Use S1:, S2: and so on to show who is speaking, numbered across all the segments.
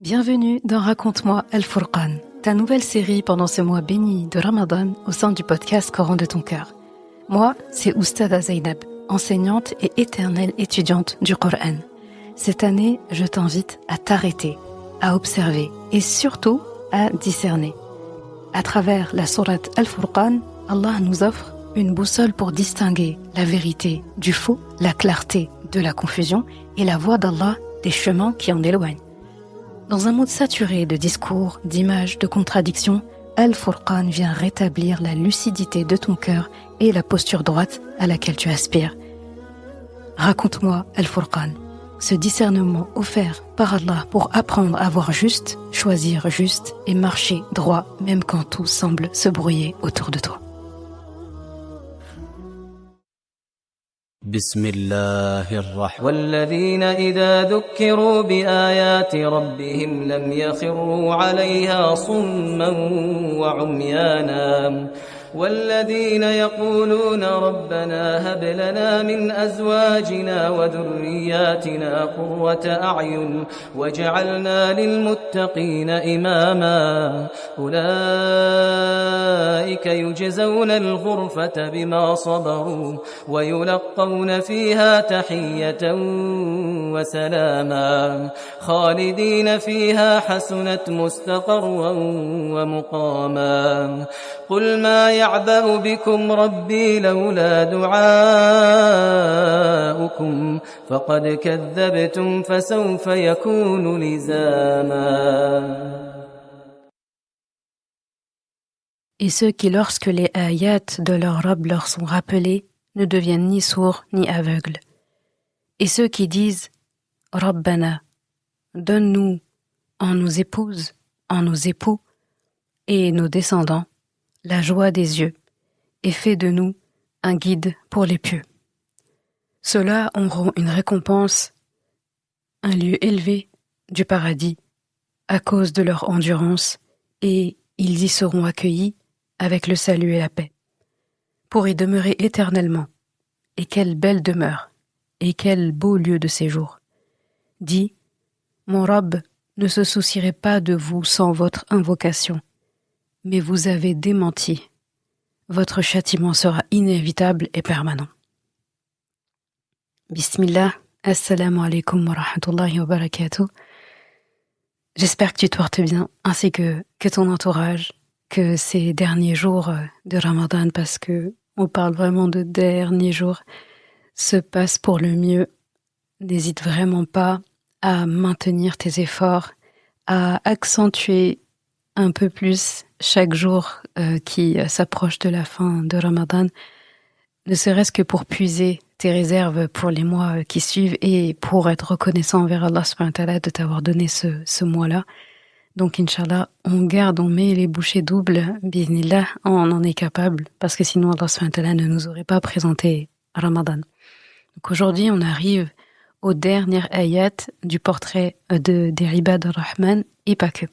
S1: Bienvenue dans Raconte-moi Al-Furqan, ta nouvelle série pendant ce mois béni de Ramadan au sein du podcast Coran de ton cœur. Moi, c'est Oustada Zainab, enseignante et éternelle étudiante du Coran. Cette année, je t'invite à t'arrêter, à observer et surtout à discerner. À travers la sourate Al-Furqan, Allah nous offre une boussole pour distinguer la vérité du faux, la clarté de la confusion et la voie d'Allah des chemins qui en éloignent. Dans un monde saturé de discours, d'images, de contradictions, Al-Furqan vient rétablir la lucidité de ton cœur et la posture droite à laquelle tu aspires. Raconte-moi Al-Furqan, ce discernement offert par Allah pour apprendre à voir juste, choisir juste et marcher droit même quand tout semble se brouiller autour de toi.
S2: بسم الله الرحمن والذين إذا ذكروا بآيات ربهم لم يخروا عليها صما وعميانا والذين يقولون ربنا هب لنا من أزواجنا وذرياتنا قرة أعين واجعلنا للمتقين إماما أولئك يجزون الغرفة بما صبروا ويلقون فيها تحية وسلاما خالدين فيها حسنت مستقرا ومقاما قل ما يعبأ بكم ربي لولا دعاؤكم فقد كذبتم فسوف يكون لزاما.
S1: Et ceux qui, lorsque les ayats de leur Rabb leur sont rappelés, ne deviennent ni sourds ni aveugles. Et ceux qui disent « Rabbana, donne-nous en nos épouses, en nos époux et nos descendants la joie des yeux et fais de nous un guide pour les pieux. Ceux-là auront une récompense, un lieu élevé du paradis à cause de leur endurance et ils y seront accueillis avec le salut et la paix, pour y demeurer éternellement. Et quelle belle demeure, et quel beau lieu de séjour. Dis, mon Rabb ne se soucierait pas de vous sans votre invocation, mais vous avez démenti. Votre châtiment sera inévitable et permanent. Bismillah, assalamu alaikum wa rahmatullahi wa barakatuh. J'espère que tu te portes bien, ainsi que ton entourage, que ces derniers jours de Ramadan, parce que on parle vraiment de derniers jours, se passent pour le mieux. N'hésite vraiment pas à maintenir tes efforts, à accentuer un peu plus chaque jour qui s'approche de la fin de Ramadan, ne serait-ce que pour puiser tes réserves pour les mois qui suivent et pour être reconnaissant envers Allah subhanahu wa ta'ala de t'avoir donné ce mois-là. Donc, Inch'Allah, on met les bouchées doubles, bismillah, on en est capable, parce que sinon Allah subhanahu wa ta'ala ne nous aurait pas présenté Ramadan. Donc aujourd'hui, on arrive aux dernières ayats du portrait des Ibad ar-Rahman, et pas que.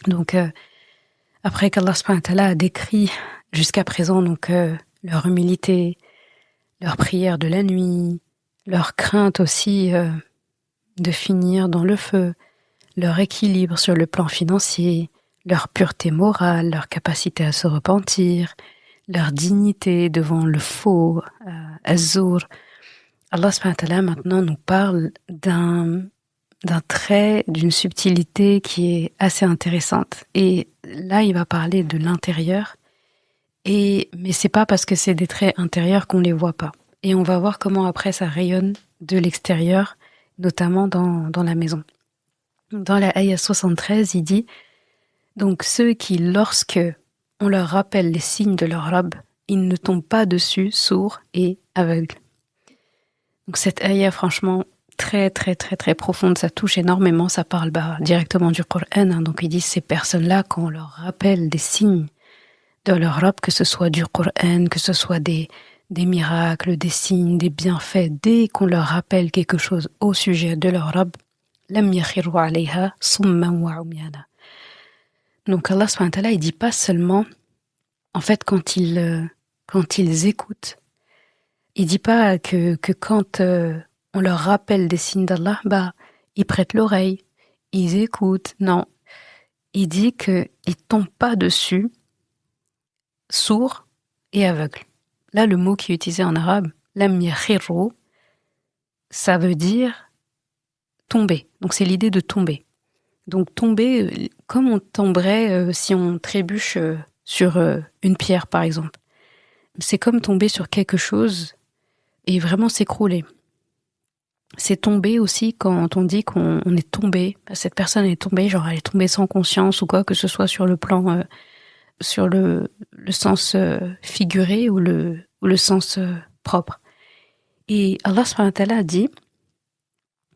S1: Donc, après qu'Allah subhanahu wa ta'ala a décrit jusqu'à présent donc leur humilité, leur prière de la nuit, leur crainte aussi de finir dans le feu, leur équilibre sur le plan financier, leur pureté morale, leur capacité à se repentir, leur dignité devant le faux, az-zur. Allah subhanahu wa ta'ala maintenant nous parle d'un trait, d'une subtilité qui est assez intéressante. Et là, il va parler de l'intérieur, mais c'est pas parce que c'est des traits intérieurs qu'on les voit pas. Et on va voir comment après ça rayonne de l'extérieur, notamment dans la maison. Dans la ayah 73, il dit donc ceux qui, lorsque on leur rappelle les signes de leur Rabb, ils ne tombent pas dessus sourds et aveugles. Donc cette ayah, franchement, très très très très profonde, ça touche énormément, ça parle directement du Coran. Donc ils disent ces personnes-là, quand on leur rappelle des signes de leur Rabb, que ce soit du Coran, que ce soit des miracles, des signes, des bienfaits, dès qu'on leur rappelle quelque chose au sujet de leur Rabb, lam yakhiru alayha summan wa umyana. Donc Allah subhanahu wa ta'ala, il dit pas seulement, en fait, quand ils écoutent, il dit pas que quand on leur rappelle des signes d'Allah, ils prêtent l'oreille, ils écoutent. Non. Il dit qu'ils ne tombent pas dessus, sourds et aveugles. Là, le mot qui est utilisé en arabe, lam yakhiru, ça veut dire tomber. Donc, c'est l'idée de tomber. Donc, tomber, comme on tomberait si on trébuche sur une pierre, par exemple. C'est comme tomber sur quelque chose et vraiment s'écrouler. C'est tomber aussi quand on dit qu'on est tombé. Cette personne est tombée, genre elle est tombée sans conscience ou quoi, que ce soit sur le plan, sur le sens figuré ou le sens propre. Et Allah subhanahu wa ta'ala dit,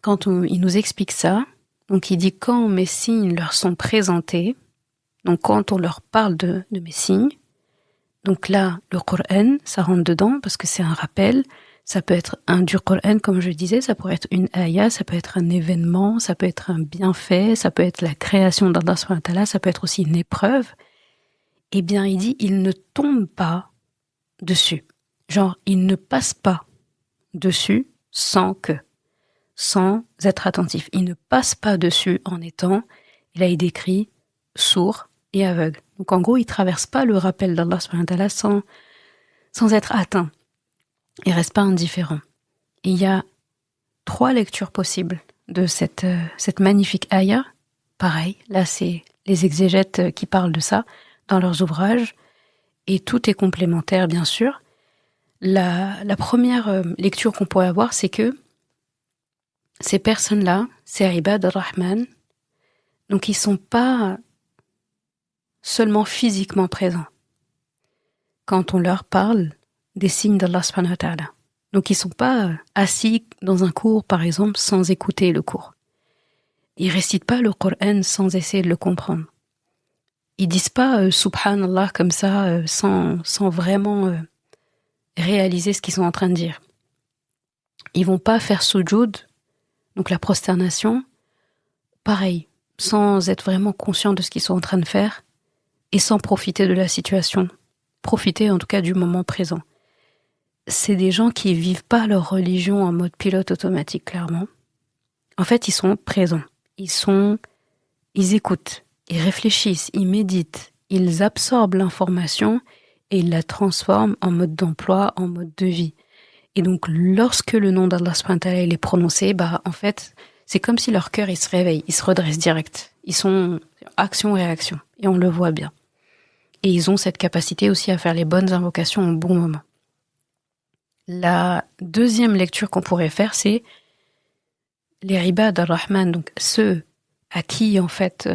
S1: quand il nous explique ça, donc il dit quand mes signes leur sont présentés, donc quand on leur parle de mes signes, donc là, le Coran, ça rentre dedans parce que c'est un rappel. Ça peut être un du Coran, comme je disais, ça pourrait être une ayah, ça peut être un événement, ça peut être un bienfait, ça peut être la création d'Allah subhanahu wa ta'ala, ça peut être aussi une épreuve. Eh bien, il dit, il ne tombe pas dessus. Genre, il ne passe pas dessus sans être attentif. Il ne passe pas dessus en étant, il a décrit, sourd et aveugle. Donc, en gros, il traverse pas le rappel d'Allah subhanahu wa ta'ala sans être atteint. Il reste pas indifférent. Et il y a 3 lectures possibles de cette magnifique ayah. Pareil, là c'est les exégètes qui parlent de ça dans leurs ouvrages, et tout est complémentaire bien sûr. La première lecture qu'on pourrait avoir, c'est que ces personnes-là, c'est Ibad ar-Rahman, donc ils sont pas seulement physiquement présents. Quand on leur parle des signes d'Allah subhanahu wa ta'ala. Donc ils sont pas assis dans un cours, par exemple, sans écouter le cours. Ils récitent pas le Coran sans essayer de le comprendre. Ils disent pas subhanallah comme ça, sans vraiment réaliser ce qu'ils sont en train de dire. Ils vont pas faire sujoud, donc la prosternation, pareil, sans être vraiment conscients de ce qu'ils sont en train de faire et sans profiter de la situation. Profiter en tout cas du moment présent. C'est des gens qui vivent pas leur religion en mode pilote automatique, clairement. En fait, ils sont présents. Ils écoutent, ils réfléchissent, ils méditent, ils absorbent l'information et ils la transforment en mode d'emploi, en mode de vie. Et donc, lorsque le nom d'Allah subhanahu wa ta'ala est prononcé, en fait, c'est comme si leur cœur, il se réveille, il se redresse direct. Ils sont action-réaction. Et on le voit bien. Et ils ont cette capacité aussi à faire les bonnes invocations au bon moment. La deuxième lecture qu'on pourrait faire, c'est les Ibad ar-Rahman, donc ceux à qui, en fait,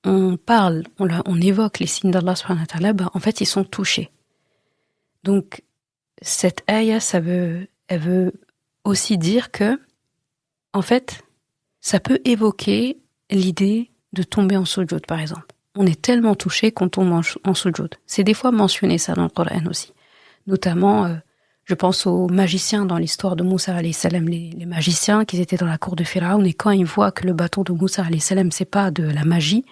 S1: on parle, on évoque les signes d'Allah subhanahu wa ta'ala, en fait, ils sont touchés. Donc, cette ayah, elle veut aussi dire que, en fait, ça peut évoquer l'idée de tomber en sujoud, par exemple. On est tellement touché qu'on tombe en sujoud. C'est des fois mentionné ça dans le Coran aussi. Notamment, je pense aux magiciens dans l'histoire de Moussa alayhi salam, les magiciens qui étaient dans la cour de Pharaon, et quand ils voient que le bâton de Moussa alayhi salam, c'est pas de la magie,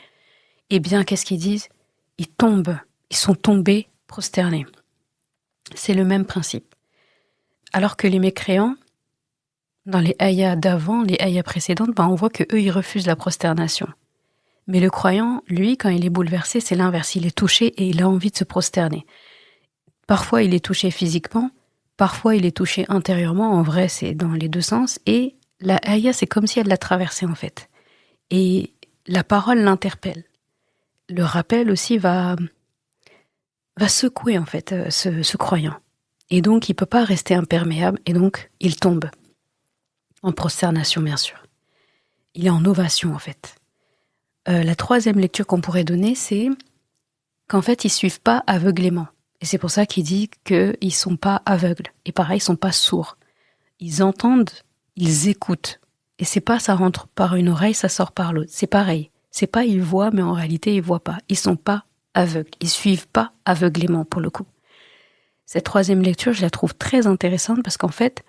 S1: eh bien, qu'est-ce qu'ils disent? Ils tombent, ils sont tombés prosternés. C'est le même principe. Alors que les mécréants, dans les ayahs d'avant, les ayahs précédentes, on voit que eux, ils refusent la prosternation. Mais le croyant, lui, quand il est bouleversé, c'est l'inverse. Il est touché et il a envie de se prosterner. Parfois, il est touché physiquement, parfois, il est touché intérieurement. En vrai, c'est dans les deux sens. Et la ayah, c'est comme si elle l'a traversé, en fait. Et la parole l'interpelle. Le rappel aussi va secouer, en fait, ce croyant. Et donc, il peut pas rester imperméable. Et donc, il tombe. En prosternation, bien sûr. Il est en ovation, en fait. La troisième lecture qu'on pourrait donner, c'est qu'en fait, ils suivent pas aveuglément. Et c'est pour ça qu'il dit qu'ils sont pas aveugles. Et pareil, ils sont pas sourds. Ils entendent, ils écoutent. Et c'est pas ça rentre par une oreille, ça sort par l'autre. C'est pareil. C'est pas ils voient, mais en réalité, ils voient pas. Ils sont pas aveugles. Ils suivent pas aveuglément, pour le coup. Cette troisième lecture, je la trouve très intéressante parce qu'en fait,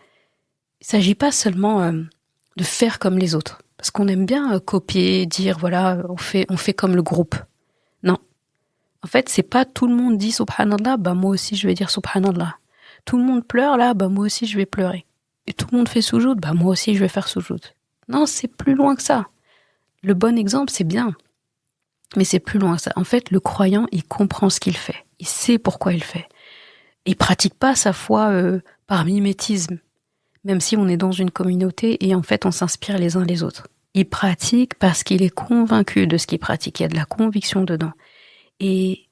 S1: il s'agit pas seulement de faire comme les autres. Parce qu'on aime bien copier, dire, voilà, on fait comme le groupe. Non. En fait, c'est pas tout le monde dit subhanallah, moi aussi je vais dire subhanallah. Tout le monde pleure là, moi aussi je vais pleurer. Et tout le monde fait soujoud, moi aussi je vais faire soujoud. Non, c'est plus loin que ça. le bon exemple, c'est bien. Mais c'est plus loin que ça. En fait, le croyant, il comprend ce qu'il fait. Il sait pourquoi il fait. Il pratique pas sa foi par mimétisme, même si on est dans une communauté et en fait on s'inspire les uns les autres. Il pratique parce qu'il est convaincu de ce qu'il pratique. Il y a de la conviction dedans. Et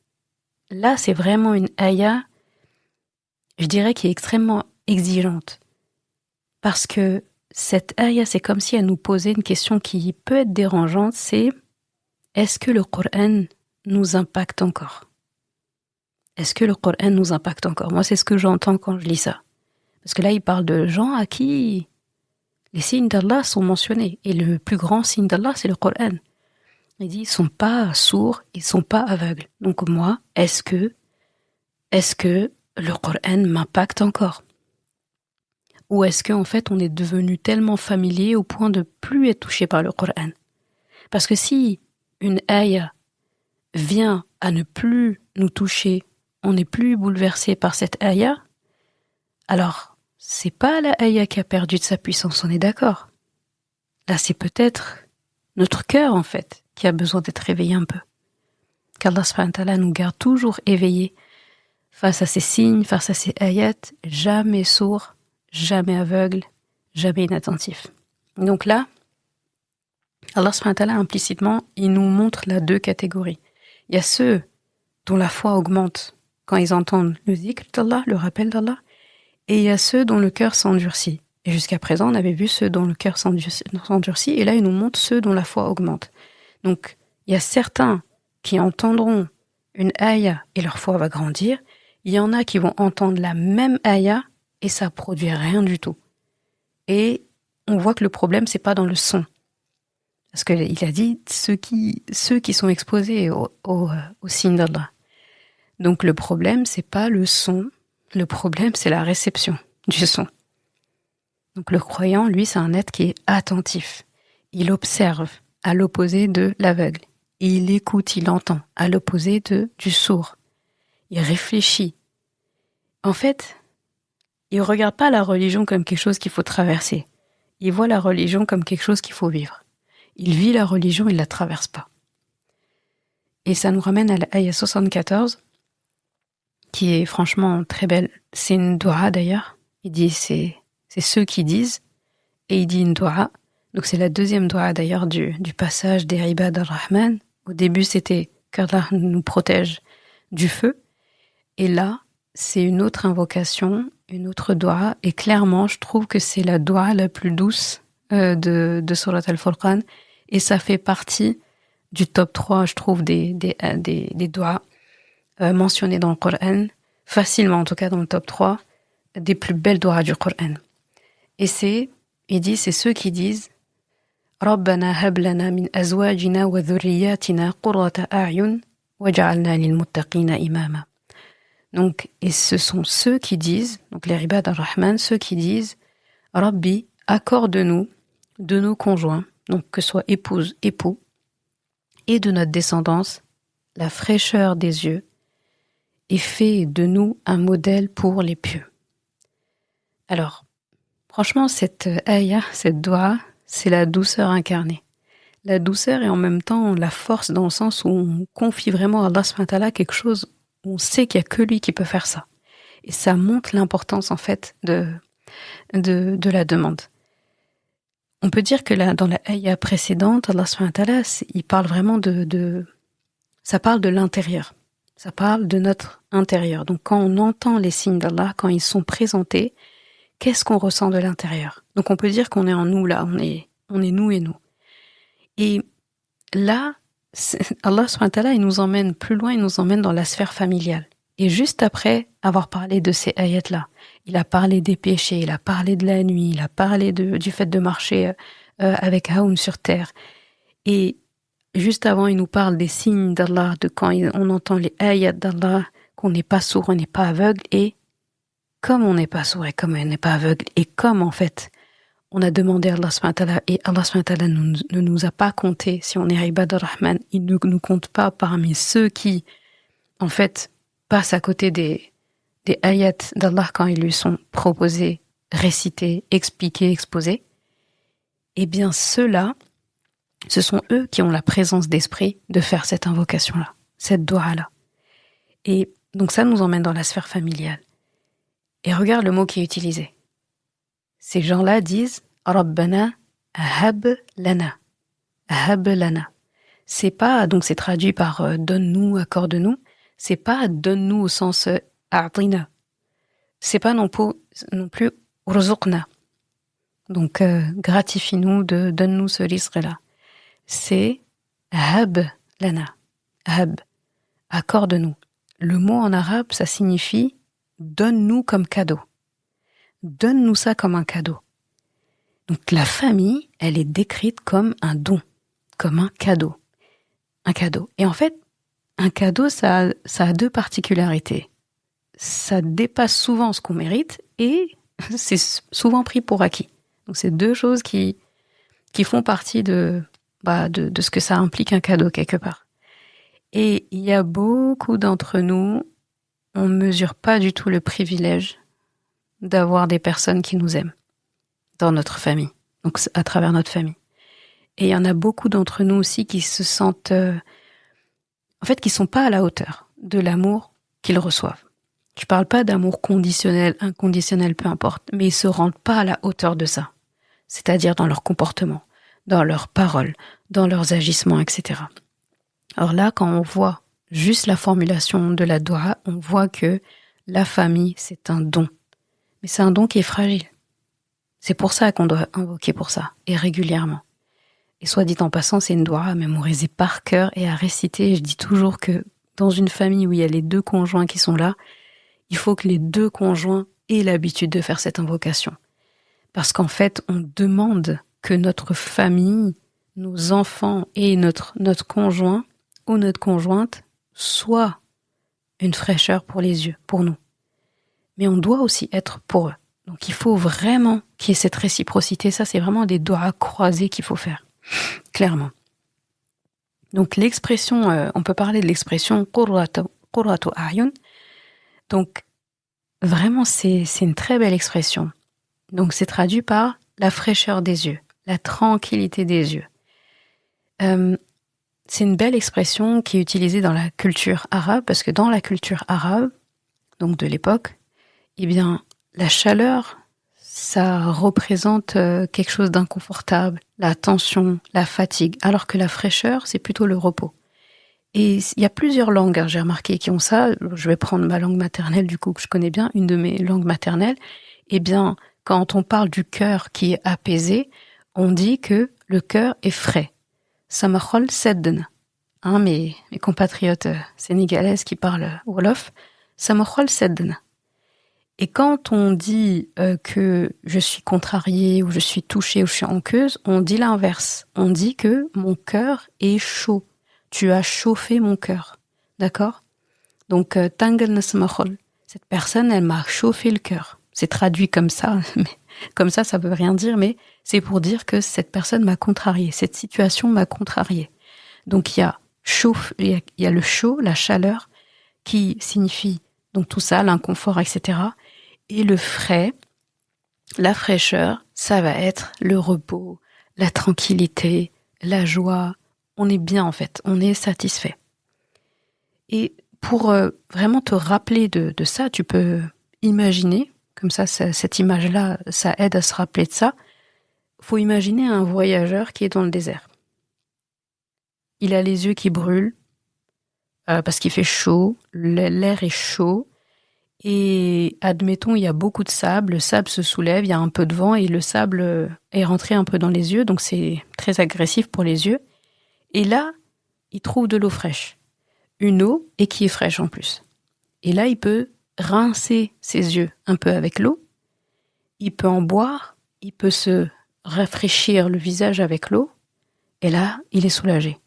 S1: là, c'est vraiment une ayah, je dirais, qui est extrêmement exigeante. Parce que cette ayah, c'est comme si elle nous posait une question qui peut être dérangeante, c'est est-ce que le Coran nous impacte encore ? Est-ce que le Coran nous impacte encore ? Moi, c'est ce que j'entends quand je lis ça. Parce que là, il parle de gens à qui les signes d'Allah sont mentionnés. Et le plus grand signe d'Allah, c'est le Coran. Il dit, ils sont pas sourds, ils sont pas aveugles. Donc moi, est-ce que le Coran m'impacte encore ? Ou est-ce qu'en fait, on est devenu tellement familier au point de plus être touché par le Coran ? Parce que si une ayah vient à ne plus nous toucher, on n'est plus bouleversé par cette ayah, alors c'est pas la ayah qui a perdu de sa puissance, on est d'accord. Là, c'est peut-être notre cœur, en fait, qui a besoin d'être réveillé un peu. Qu'Allah subhanahu wa ta'ala nous garde toujours éveillés face à ces signes, face à ces ayats, jamais sourds, jamais aveugles, jamais inattentifs. Donc là, Allah subhanahu wa ta'ala, implicitement, il nous montre là deux catégories. Il y a ceux dont la foi augmente quand ils entendent le zikr d'Allah, le rappel d'Allah, et il y a ceux dont le cœur s'endurcit. Et jusqu'à présent, on avait vu ceux dont le cœur s'endurcit, et là, il nous montre ceux dont la foi augmente. Donc, il y a certains qui entendront une ayah et leur foi va grandir. Il y en a qui vont entendre la même ayah et ça produit rien du tout. Et on voit que le problème, c'est pas dans le son. Parce qu'il a dit ceux qui sont exposés au signe d'Allah. Donc le problème, c'est pas le son, le problème, c'est la réception du son. Donc le croyant, lui, c'est un être qui est attentif. Il observe, à l'opposé de l'aveugle. Et il écoute, il entend, à l'opposé du sourd. Il réfléchit. En fait, il ne regarde pas la religion comme quelque chose qu'il faut traverser. Il voit la religion comme quelque chose qu'il faut vivre. Il vit la religion, il ne la traverse pas. Et ça nous ramène à l'ayah 74, qui est franchement très belle. C'est une doua d'ailleurs. Il dit, c'est ceux qui disent, et il dit une doua. Donc c'est la deuxième doua d'ailleurs du passage des Ibad ar-Rahman. Au début, c'était qu'Allah nous protège du feu. Et là, c'est une autre invocation, une autre doua. Et clairement, je trouve que c'est la doua la plus douce de Surat al-Furqan. Et ça fait partie du top 3, je trouve, des doigts mentionnés dans le Coran, facilement en tout cas dans le top 3, des plus belles doigts du Coran. Et il dit, c'est ceux qui disent رَبَّنَا هَبْ لَنَا مِنْ أَزْوَاجِنَا وَذُرِّيَّاتِنَا قُرَّةَ أَعْيُنٍ وَجَعَلْنَا لِلْمُتَّقِينَ إِمَامًا. Donc, et ce sont ceux qui disent, donc les Ibad ar-Rahman, ceux qui disent Rabbi, accorde-nous de nos conjoints, donc que ce soit épouse, époux, et de notre descendance, la fraîcheur des yeux, et fais de nous un modèle pour les pieux. Alors, franchement, cette ayah, cette doua, c'est la douceur incarnée. La douceur et en même temps la force dans le sens où on confie vraiment à Allah subhanahu wa ta'ala quelque chose où on sait qu'il n'y a que lui qui peut faire ça. Et ça montre l'importance en fait de la demande. On peut dire que là, dans la ayah précédente, Allah subhanahu wa ta'ala, il parle vraiment ça parle de l'intérieur. Ça parle de notre intérieur. Donc quand on entend les signes d'Allah, quand ils sont présentés, qu'est-ce qu'on ressent de l'intérieur ? Donc on peut dire qu'on est en nous là, on est nous et nous. Et là, Allah subhanahu wa ta'ala, il nous emmène plus loin, il nous emmène dans la sphère familiale. Et juste après avoir parlé de ces ayats-là, il a parlé des péchés, il a parlé de la nuit, il a parlé du fait de marcher avec Haoum sur terre. Et juste avant, il nous parle des signes d'Allah, de quand on entend les ayats d'Allah, qu'on n'est pas sourd, on n'est pas aveugle, et comme on n'est pas sourd et comme on n'est pas aveugle, et comme en fait, on a demandé à Allah subhanahu wa ta'ala, et Allah subhanahu wa ta'ala ne nous a pas compté, si on est Ibad ar-Rahman, il ne nous compte pas parmi ceux qui, en fait, passent à côté des ayats d'Allah quand ils lui sont proposés, récités, expliqués, exposés, eh bien ceux-là, ce sont eux qui ont la présence d'esprit de faire cette invocation-là, cette dua-là. Et donc ça nous emmène dans la sphère familiale. Et regarde le mot qui est utilisé. Ces gens-là disent « Rabbana hab lana ». Hab lana. C'est pas, donc c'est traduit par donne-nous, accorde-nous. C'est pas donne-nous au sens a'tina. C'est pas non plus urzuqna. Donc gratifie-nous, donne-nous ce risque-là. C'est hab lana. Hab. Accorde-nous. Le mot en arabe, ça signifie donne-nous comme cadeau. Donne-nous ça comme un cadeau. Donc la famille, elle est décrite comme un don, comme un cadeau. Un cadeau. Et en fait, un cadeau, ça a deux particularités. Ça dépasse souvent ce qu'on mérite et c'est souvent pris pour acquis. Donc c'est deux choses qui font partie de ce que ça implique un cadeau quelque part. Et il y a beaucoup d'entre nous, on ne mesure pas du tout le privilège d'avoir des personnes qui nous aiment dans notre famille, donc à travers notre famille. Et il y en a beaucoup d'entre nous aussi qui se sentent, qui sont pas à la hauteur de l'amour qu'ils reçoivent. Je parle pas d'amour conditionnel, inconditionnel, peu importe, mais ils se rendent pas à la hauteur de ça. C'est-à-dire dans leur comportement, dans leurs paroles, dans leurs agissements, etc. Alors là, quand on voit juste la formulation de la doua, on voit que la famille, c'est un don. Mais c'est un don qui est fragile. C'est pour ça qu'on doit invoquer pour ça, et régulièrement. Et soit dit en passant, c'est une doua à mémoriser par cœur et à réciter. Je dis toujours que dans une famille où il y a les deux conjoints qui sont là, il faut que les deux conjoints aient l'habitude de faire cette invocation. Parce qu'en fait, on demande que notre famille, nos enfants et notre conjoint ou notre conjointe soient une fraîcheur pour les yeux, pour nous. Mais on doit aussi être pour eux. Donc il faut vraiment qu'il y ait cette réciprocité. Ça, c'est vraiment des doigts croisés qu'il faut faire, clairement. Donc l'expression, on peut parler de l'expression qurratu a'yun. Donc vraiment, c'est une très belle expression. Donc c'est traduit par la fraîcheur des yeux, la tranquillité des yeux. C'est une belle expression qui est utilisée dans la culture arabe, parce que dans la culture arabe, donc de l'époque, eh bien, la chaleur, ça représente quelque chose d'inconfortable, la tension, la fatigue, alors que la fraîcheur, c'est plutôt le repos. Et il y a plusieurs langues, j'ai remarqué, qui ont ça. Je vais prendre ma langue maternelle, du coup, que je connais bien, une de mes langues maternelles. Eh bien, quand on parle du cœur qui est apaisé, on dit que le cœur est frais. Samakhol sedden. Mes compatriotes sénégalaises qui parlent wolof, Samakhol sedden. Et quand on dit que je suis contrariée ou je suis touchée ou je suis anxieuse, on dit l'inverse. On dit que mon cœur est chaud. Tu as chauffé mon cœur. D'accord ? Donc, Tangal Nasamakhol. Cette personne, elle m'a chauffé le cœur. C'est traduit comme ça, mais comme ça veut rien dire, mais c'est pour dire que cette personne m'a contrariée. Cette situation m'a contrariée. Donc, il y a le chaud, la chaleur, qui signifie donc tout ça, l'inconfort, etc. Et le frais, la fraîcheur, ça va être le repos, la tranquillité, la joie. On est bien en fait, on est satisfait. Et pour vraiment te rappeler de ça, tu peux imaginer, comme ça cette image-là, ça aide à se rappeler de ça. Faut imaginer un voyageur qui est dans le désert. Il a les yeux qui brûlent parce qu'il fait chaud, l'air est chaud. Et admettons, il y a beaucoup de sable, le sable se soulève, il y a un peu de vent et le sable est rentré un peu dans les yeux, donc c'est très agressif pour les yeux. Et là, il trouve de l'eau fraîche. Une eau et qui est fraîche en plus. Et là, il peut rincer ses yeux un peu avec l'eau, il peut en boire, il peut se rafraîchir le visage avec l'eau, et là, il est soulagé.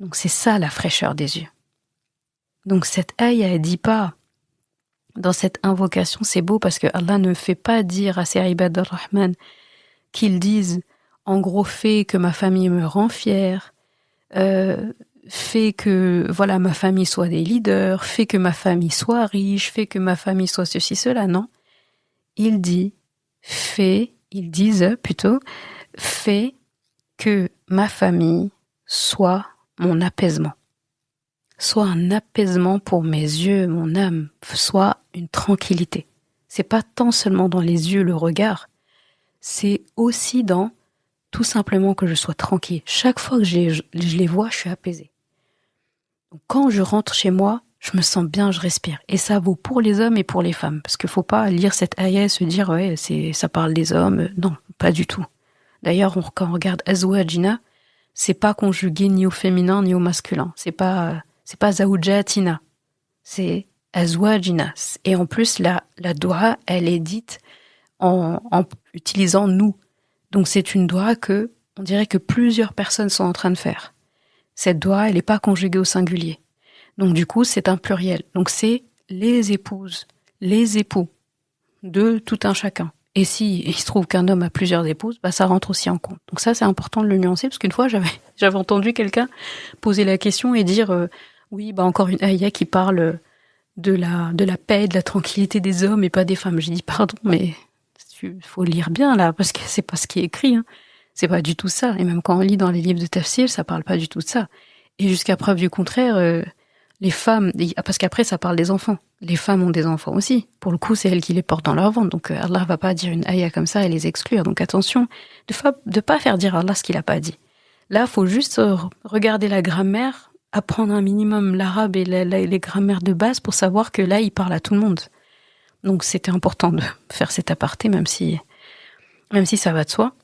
S1: Donc c'est ça la fraîcheur des yeux. Donc cette aïe, elle dit pas... Dans cette invocation, c'est beau parce que Allah ne fait pas dire à ses ibad ar-Rahman qu'ils disent en gros fais que ma famille me rend fière, fais que voilà ma famille soit des leaders, fais que ma famille soit riche, fais que ma famille soit ceci, cela. Non. Ils disent plutôt fais que ma famille soit mon apaisement. Soit un apaisement pour mes yeux, mon âme, soit une tranquillité. C'est pas tant seulement dans les yeux, le regard, c'est aussi dans tout simplement que je sois tranquille. Chaque fois que je les vois, je suis apaisée. Donc, quand je rentre chez moi, je me sens bien, je respire. Et ça vaut pour les hommes et pour les femmes. Parce qu'il faut pas lire cette ayah et se dire, ouais, ça parle des hommes. Non, pas du tout. D'ailleurs, quand on regarde Azwajina, c'est pas conjugué ni au féminin ni au masculin. C'est pas Zawjatina. C'est Azwajina. Et en plus, la doua, elle est dite en utilisant nous. Donc c'est une doua que, on dirait que plusieurs personnes sont en train de faire. Cette doua, elle n'est pas conjuguée au singulier. Donc du coup, c'est un pluriel. Donc c'est les épouses, les époux de tout un chacun. Et si il se trouve qu'un homme a plusieurs épouses, bah ça rentre aussi en compte. Donc ça, c'est important de le nuancer, parce qu'une fois, j'avais entendu quelqu'un poser la question et dire oui, bah encore une ayah qui parle de la paix, de la tranquillité des hommes et pas des femmes. J'ai dit pardon, mais il faut lire bien là, parce que c'est pas ce qui est écrit. Hein. C'est pas du tout ça. Et même quand on lit dans les livres de tafsir, ça parle pas du tout de ça. Et jusqu'à preuve du contraire, les femmes, parce qu'après ça parle des enfants. Les femmes ont des enfants aussi. Pour le coup, c'est elles qui les portent dans leur ventre. Donc Allah va pas dire une ayah comme ça et les exclure. Donc attention de pas faire dire à Allah ce qu'il a pas dit. Là, faut juste regarder la grammaire, apprendre un minimum l'arabe et les grammaires de base pour savoir que là, il parle à tout le monde. Donc c'était important de faire cet aparté, même si ça va de soi.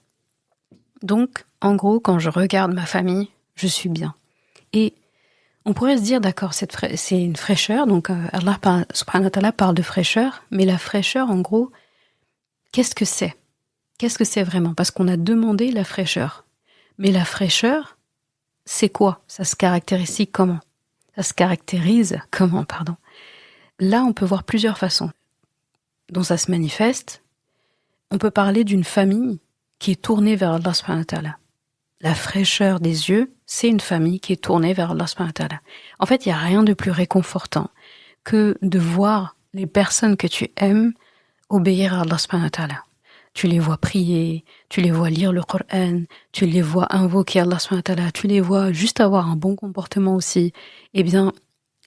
S1: Donc, en gros, quand je regarde ma famille, je suis bien. Et on pourrait se dire, d'accord, c'est une fraîcheur, donc Allah subhanahu wa ta'ala parle de fraîcheur, mais la fraîcheur, en gros, qu'est-ce que c'est ? Qu'est-ce que c'est vraiment ? Parce qu'on a demandé la fraîcheur. Mais la fraîcheur, c'est quoi ? Ça se caractérise comment ? Là, on peut voir plusieurs façons dont ça se manifeste. On peut parler d'une famille qui est tournée vers Allah subhanahu wa ta'ala. La fraîcheur des yeux, c'est une famille qui est tournée vers Allah subhanahu wa ta'ala. En fait, il n'y a rien de plus réconfortant que de voir les personnes que tu aimes obéir à Allah subhanahu wa ta'ala. Tu les vois prier, tu les vois lire le Coran, tu les vois invoquer Allah subhanahu wa ta'ala, tu les vois juste avoir un bon comportement aussi. Eh bien,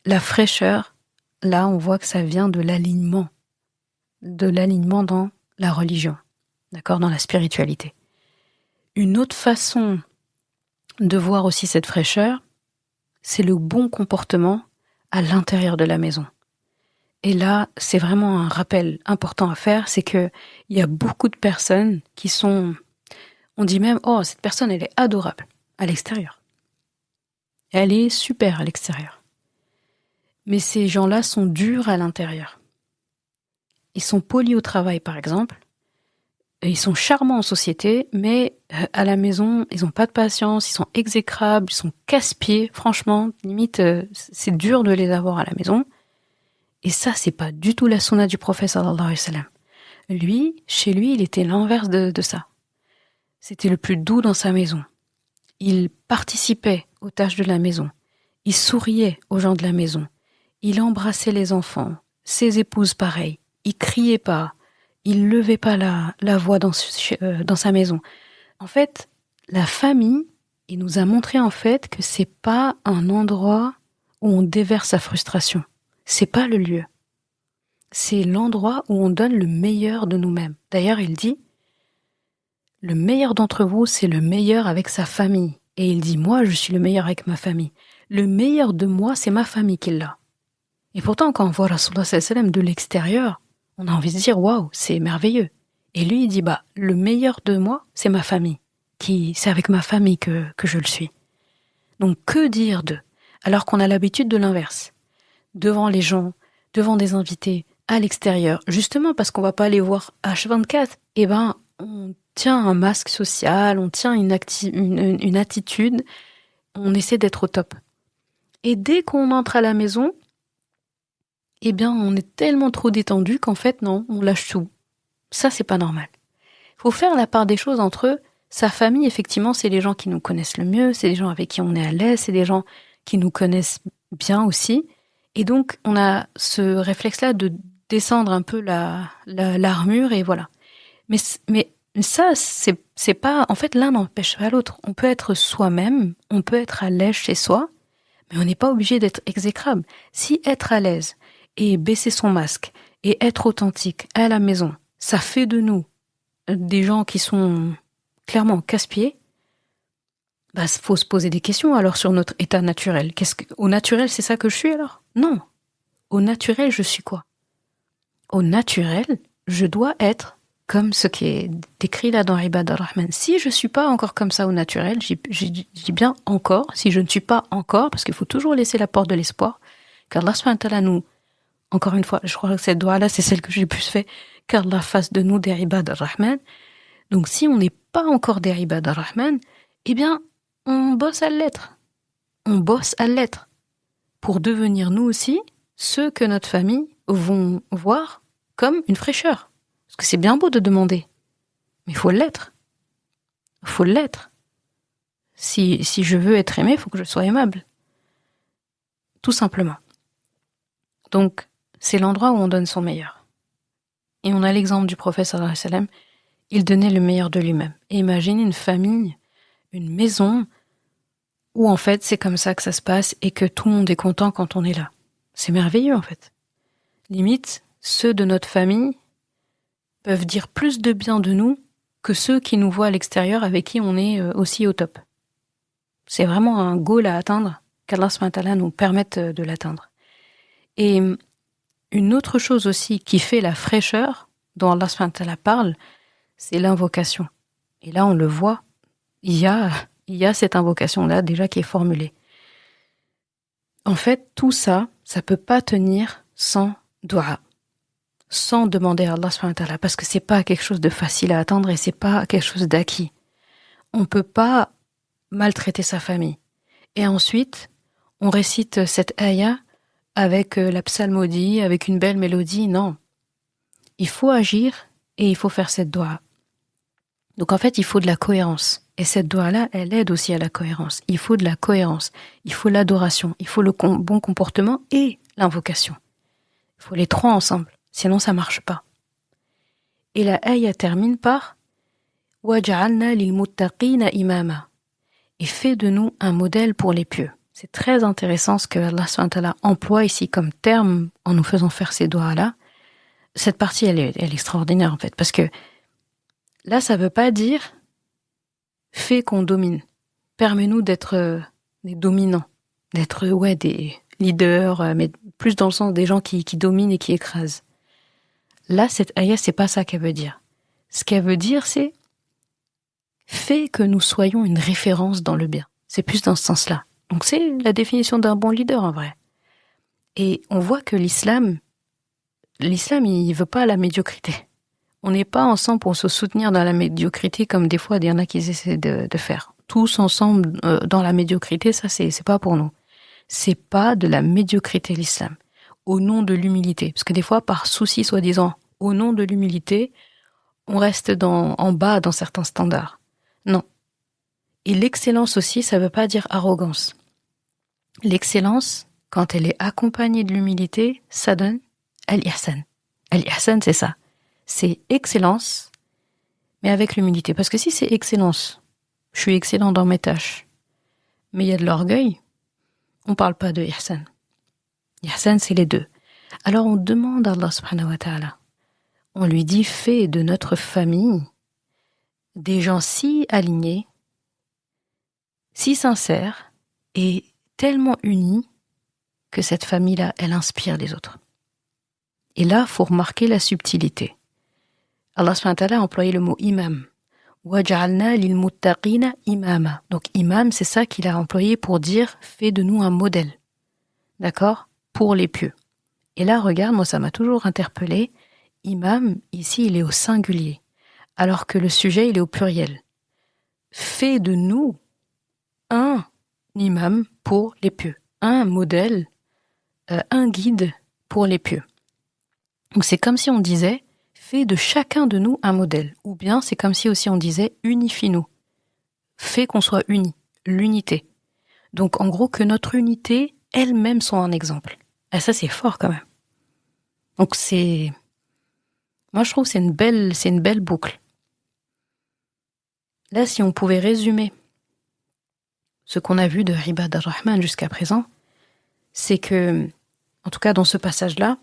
S1: la fraîcheur, là, on voit que ça vient de l'alignement dans la religion, d'accord, dans la spiritualité. Une autre façon de voir aussi cette fraîcheur, c'est le bon comportement à l'intérieur de la maison. Et là, c'est vraiment un rappel important à faire, c'est que il y a beaucoup de personnes qui sont, on dit même, oh, cette personne, elle est adorable à l'extérieur. Elle est super à l'extérieur. Mais ces gens-là sont durs à l'intérieur. Ils sont polis au travail, par exemple. Ils sont charmants en société, mais à la maison, ils n'ont pas de patience, ils sont exécrables, ils sont casse-pieds. Franchement, limite, c'est dur de les avoir à la maison. Et ça, c'est pas du tout la sunna du prophète sallallahu alayhi wa sallam. Lui, chez lui, il était l'inverse de ça. C'était le plus doux dans sa maison. Il participait aux tâches de la maison. Il souriait aux gens de la maison. Il embrassait les enfants, ses épouses pareil. Il criait pas. Il levait pas la voix dans sa maison. En fait, la famille, il nous a montré en fait que c'est pas un endroit où on déverse sa frustration. C'est pas le lieu. C'est l'endroit où on donne le meilleur de nous-mêmes. D'ailleurs, il dit, le meilleur d'entre vous, c'est le meilleur avec sa famille. Et il dit, moi, je suis le meilleur avec ma famille. Le meilleur de moi, c'est ma famille qui l'a. Et pourtant, quand on voit Rasulullah sallallahu alayhi wa sallam de l'extérieur, on a envie de dire, waouh, c'est merveilleux. Et lui, il dit, le meilleur de moi, c'est ma famille. C'est avec ma famille que je le suis. Donc, que dire d'eux? Alors qu'on a l'habitude de l'inverse. Devant les gens, devant des invités, à l'extérieur, justement parce qu'on va pas les voir H24, on tient un masque social, on tient une attitude, on essaie d'être au top. Et dès qu'on entre à la maison, on est tellement trop détendu qu'en fait, non, on lâche tout. Ça, c'est pas normal. Il faut faire la part des choses entre eux. Sa famille, effectivement, c'est les gens qui nous connaissent le mieux, c'est les gens avec qui on est à l'aise, c'est des gens qui nous connaissent bien aussi. Et donc, on a ce réflexe-là de descendre un peu l'armure et voilà. Mais Ça, c'est pas... En fait, l'un n'empêche pas l'autre. On peut être soi-même, on peut être à l'aise chez soi, mais on n'est pas obligé d'être exécrable. Si être à l'aise et baisser son masque et être authentique à la maison, ça fait de nous des gens qui sont clairement casse-pieds, bah, faut se poser des questions alors sur notre état naturel. Au naturel, c'est ça que je suis alors? Non. Au naturel, je suis quoi? Au naturel, je dois être comme ce qui est décrit là dans Ibad ar-Rahman. Si je suis pas encore comme ça au naturel, je dis bien encore, si je ne suis pas encore, parce qu'il faut toujours laisser la porte de l'espoir, qu'Allah subhanahu wa ta'ala nous, encore une fois, je crois que cette doigt-là, c'est celle que j'ai plus fait, qu'Allah fasse de nous des Ibad ar-Rahman. Donc si on n'est pas encore des Ibad ar-Rahman, eh bien, on bosse à l'être. On bosse à l'être. Pour devenir nous aussi ceux que notre famille vont voir comme une fraîcheur. Parce que c'est bien beau de demander, mais il faut l'être. Il faut l'être. Si je veux être aimé, il faut que je sois aimable. Tout simplement. Donc, c'est l'endroit où on donne son meilleur. Et on a l'exemple du prophète sallallahu alayhi wa sallam, il donnait le meilleur de lui-même. Et imaginez une famille, une maison, où en fait c'est comme ça que ça se passe et que tout le monde est content quand on est là. C'est merveilleux en fait. Limite, ceux de notre famille peuvent dire plus de bien de nous que ceux qui nous voient à l'extérieur avec qui on est aussi au top. C'est vraiment un goal à atteindre, qu'Allah subhanahu wa ta'ala nous permette de l'atteindre. Et une autre chose aussi qui fait la fraîcheur dont Allah subhanahu wa ta'ala parle, c'est l'invocation. Et là on le voit, il y a cette invocation-là déjà qui est formulée. En fait, tout ça, ça peut pas tenir sans dua, sans demander à Allah subhanahu wa ta'ala, parce que c'est pas quelque chose de facile à atteindre et c'est pas quelque chose d'acquis. On peut pas maltraiter sa famille. Et ensuite, on récite cette ayah avec la psalmodie, avec une belle mélodie. Non. Il faut agir et il faut faire cette dua. Donc en fait, il faut de la cohérence. Et cette dua-là, elle aide aussi à la cohérence. Il faut de la cohérence, il faut l'adoration, il faut le bon comportement et l'invocation. Il faut les trois ensemble, sinon ça marche pas. Et la ayah termine par « Waj'alna lil-muttaqina imama » et fait de nous un modèle pour les pieux. C'est très intéressant ce que Allah subhanahu wa ta'ala emploie ici comme terme en nous faisant faire ces doigts-là. Cette partie, elle est extraordinaire en fait, parce que là, ça veut pas dire fais qu'on domine. Permets-nous d'être des dominants, d'être des leaders, mais plus dans le sens des gens qui dominent et qui écrasent. Là, cette ayah, c'est pas ça qu'elle veut dire. Ce qu'elle veut dire, c'est fais que nous soyons une référence dans le bien. C'est plus dans ce sens-là. Donc c'est la définition d'un bon leader en vrai. Et on voit que l'islam, il veut pas la médiocrité. On n'est pas ensemble pour se soutenir dans la médiocrité comme des fois il y en a qui essaient de faire. Tous ensemble dans la médiocrité, ça c'est pas pour nous. C'est pas de la médiocrité l'islam. Au nom de l'humilité. Parce que des fois, par souci soi-disant, au nom de l'humilité, on reste en bas dans certains standards. Non. Et l'excellence aussi, ça veut pas dire arrogance. L'excellence, quand elle est accompagnée de l'humilité, ça donne al-ihsan. Al-ihsan, c'est ça. C'est excellence, mais avec l'humilité. Parce que si c'est excellence, je suis excellent dans mes tâches, mais il y a de l'orgueil, on parle pas de ihsan. Ihsan, c'est les deux. Alors on demande à Allah subhanahu wa ta'ala, on lui dit, fais de notre famille des gens si alignés, si sincères et tellement unis que cette famille-là, elle inspire les autres. Et là, faut remarquer la subtilité. Allah subhanahu wa ta'ala a employé le mot imam. Waj'alna lil-muttaqina imama. Donc imam, c'est ça qu'il a employé pour dire fais de nous un modèle. D'accord? Pour les pieux. Et là, regarde, moi ça m'a toujours interpellé. Imam, ici, il est au singulier, alors que le sujet, il est au pluriel. Fais de nous un imam pour les pieux, un modèle, un guide pour les pieux. Donc c'est comme si on disait fais de chacun de nous un modèle, ou bien c'est comme si aussi on disait unifie-nous, fais qu'on soit unis, l'unité. Donc en gros que notre unité elle-même soit un exemple. Et ça c'est fort quand même. Donc moi je trouve que c'est une belle boucle. là, si on pouvait résumer ce qu'on a vu de Ibad ar-Rahman jusqu'à présent, c'est que, en tout cas dans ce passage-là,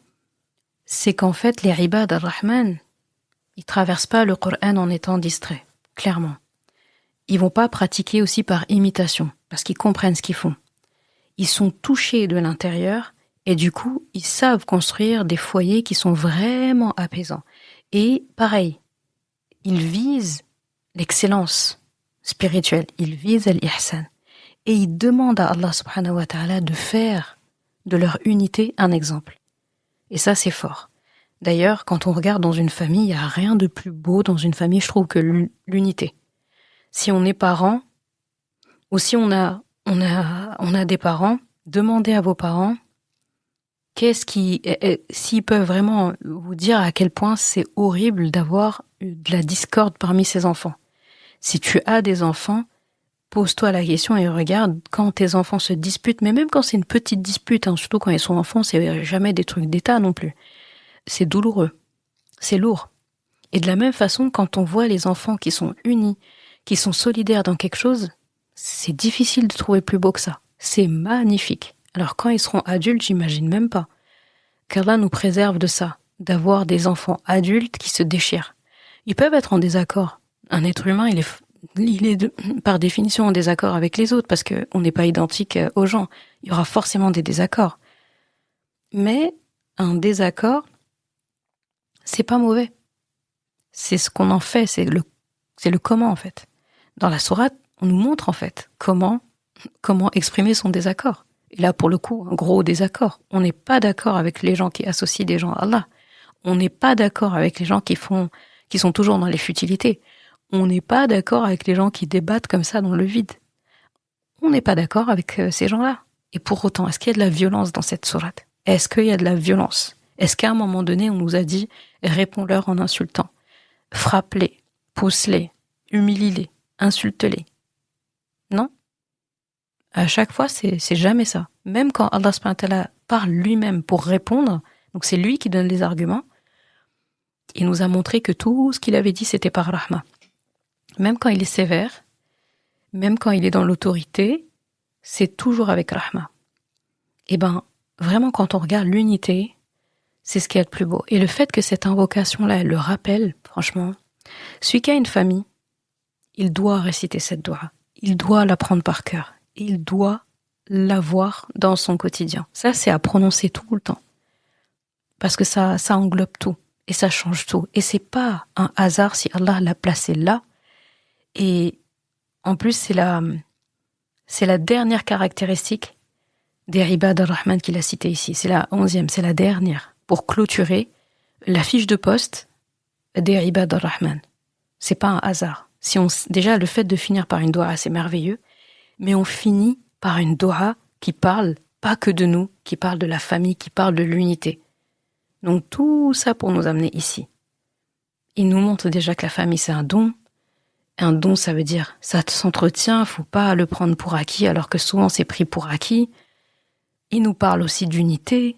S1: c'est qu'en fait, les Ibad ar-Rahman, ils traversent pas le Coran en étant distraits, clairement. Ils vont pas pratiquer aussi par imitation, parce qu'ils comprennent ce qu'ils font. Ils sont touchés de l'intérieur, et du coup, ils savent construire des foyers qui sont vraiment apaisants. Et pareil, ils visent l'excellence spirituelle, ils visent l'ihsan. Et ils demandent à Allah subhanahu wa ta'ala de faire de leur unité un exemple. Et ça, c'est fort. D'ailleurs, quand on regarde dans une famille, il n'y a rien de plus beau dans une famille, je trouve, que l'unité. Si on est parent, ou si on a des parents, demandez à vos parents s'ils peuvent vraiment vous dire à quel point c'est horrible d'avoir de la discorde parmi ses enfants. Si tu as des enfants, pose-toi la question et regarde quand tes enfants se disputent, mais même quand c'est une petite dispute, surtout quand ils sont enfants, c'est jamais des trucs d'état non plus. C'est douloureux, c'est lourd. Et de la même façon, quand on voit les enfants qui sont unis, qui sont solidaires dans quelque chose, c'est difficile de trouver plus beau que ça. C'est magnifique. Alors quand ils seront adultes, j'imagine même pas qu'Allah nous préserve de ça, d'avoir des enfants adultes qui se déchirent. Ils peuvent être en désaccord. Un être humain, il est par définition en désaccord avec les autres parce qu'on n'est pas identique aux gens. Il y aura forcément des désaccords. Mais un désaccord, c'est pas mauvais. C'est ce qu'on en fait, c'est le comment en fait. Dans la sourate, on nous montre en fait comment exprimer son désaccord. Et là, pour le coup, un gros désaccord. On n'est pas d'accord avec les gens qui associent des gens à Allah. On n'est pas d'accord avec les gens qui sont toujours dans les futilités. On n'est pas d'accord avec les gens qui débattent comme ça dans le vide. On n'est pas d'accord avec ces gens-là. Et pour autant, est-ce qu'il y a de la violence dans cette sourate? Est-ce qu'il y a de la violence? Est-ce qu'à un moment donné, on nous a dit « réponds-leur en insultant ». Frappe-les, pousse-les, humilie-les, insulte-les. Non. À chaque fois, c'est jamais ça. Même quand Allah subhanahu wa ta'ala parle lui-même pour répondre, donc c'est lui qui donne les arguments, il nous a montré que tout ce qu'il avait dit, c'était par rahma. Même quand il est sévère, même quand il est dans l'autorité, c'est toujours avec rahma. Et vraiment, quand on regarde l'unité, c'est ce qui est le plus beau. Et le fait que cette invocation-là, elle le rappelle, franchement, celui qui a une famille, il doit réciter cette doua. Il doit l'apprendre par cœur. Il doit l'avoir dans son quotidien. Ça, c'est à prononcer tout le temps. Parce que ça englobe tout. Et ça change tout. Et c'est pas un hasard si Allah l'a placé là. Et en plus, c'est la dernière caractéristique des Ibad ar-Rahman qu'il a cité ici. C'est la 11e, c'est la dernière. Pour clôturer la fiche de poste des Ibad ar-Rahman. C'est pas un hasard. Déjà, le fait de finir par une doua, c'est merveilleux. Mais on finit par une doua qui parle pas que de nous, qui parle de la famille, qui parle de l'unité. Donc tout ça pour nous amener ici. Il nous montre déjà que la famille c'est un don. Un don, ça veut dire ça s'entretient, faut pas le prendre pour acquis alors que souvent c'est pris pour acquis. Il nous parle aussi d'unité.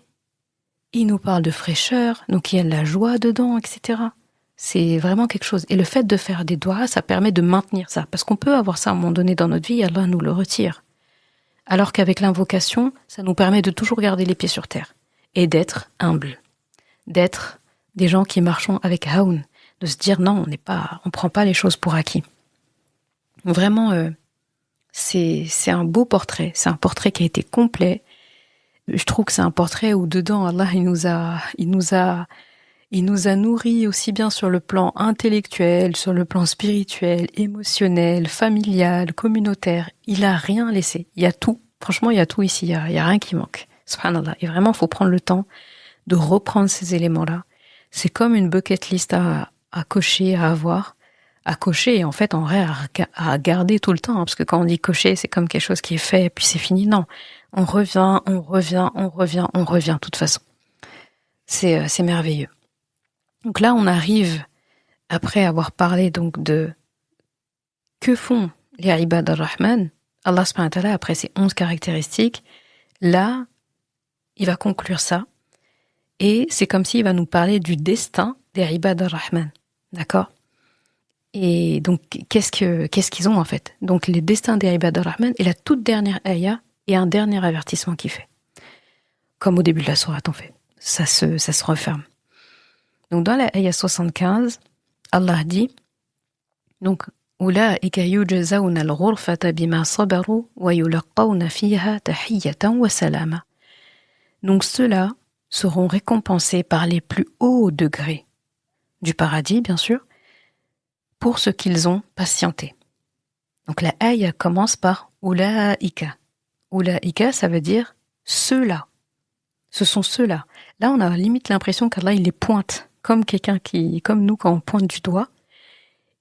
S1: Il nous parle de fraîcheur, donc il y a de la joie dedans, etc. C'est vraiment quelque chose. Et le fait de faire des doigts, ça permet de maintenir ça. Parce qu'on peut avoir ça à un moment donné dans notre vie, et Allah nous le retire. Alors qu'avec l'invocation, ça nous permet de toujours garder les pieds sur terre. Et d'être humble. D'être des gens qui marchent avec haoun. De se dire non, on prend pas les choses pour acquis. Vraiment, c'est un beau portrait. C'est un portrait qui a été complet. Je trouve que c'est un portrait où dedans, Allah, il nous a nourris aussi bien sur le plan intellectuel, sur le plan spirituel, émotionnel, familial, communautaire. Il a rien laissé. Il y a tout. Franchement, il y a tout ici. Il y a rien qui manque. Subhanallah. Et vraiment, il faut prendre le temps de reprendre ces éléments-là. C'est comme une bucket list à cocher, à avoir, à cocher et en fait, en vrai, à garder tout le temps. Parce que quand on dit cocher, c'est comme quelque chose qui est fait et puis c'est fini. Non. On revient, de toute façon. C'est merveilleux. Donc là, on arrive, après avoir parlé donc de que font les Ibad ar-Rahman, Allah subhanahu wa ta'ala, après ces 11 caractéristiques, là, il va conclure ça. Et c'est comme s'il va nous parler du destin des Ibad ar-Rahman. D'accord? Et donc, qu'est-ce qu'ils ont en fait? Donc, les destins des Ibad ar-Rahman et la toute dernière ayah et un dernier avertissement qu'il fait. Comme au début de la sourate, on fait. Ça se referme. Donc, dans la ayah 75, Allah dit, donc, Ulaika yujzawna al-ghurfata bima sabaru wa yulaqawna fiha tahiyyatan wa salama. Donc, ceux-là seront récompensés par les plus hauts degrés du paradis, bien sûr, pour ce qu'ils ont patienté. Donc la ayah commence par Ulaika. Ulaika, ça veut dire ceux-là. Ce sont ceux-là. Là, on a limite l'impression qu'Allah, il les pointe, comme comme nous, quand on pointe du doigt,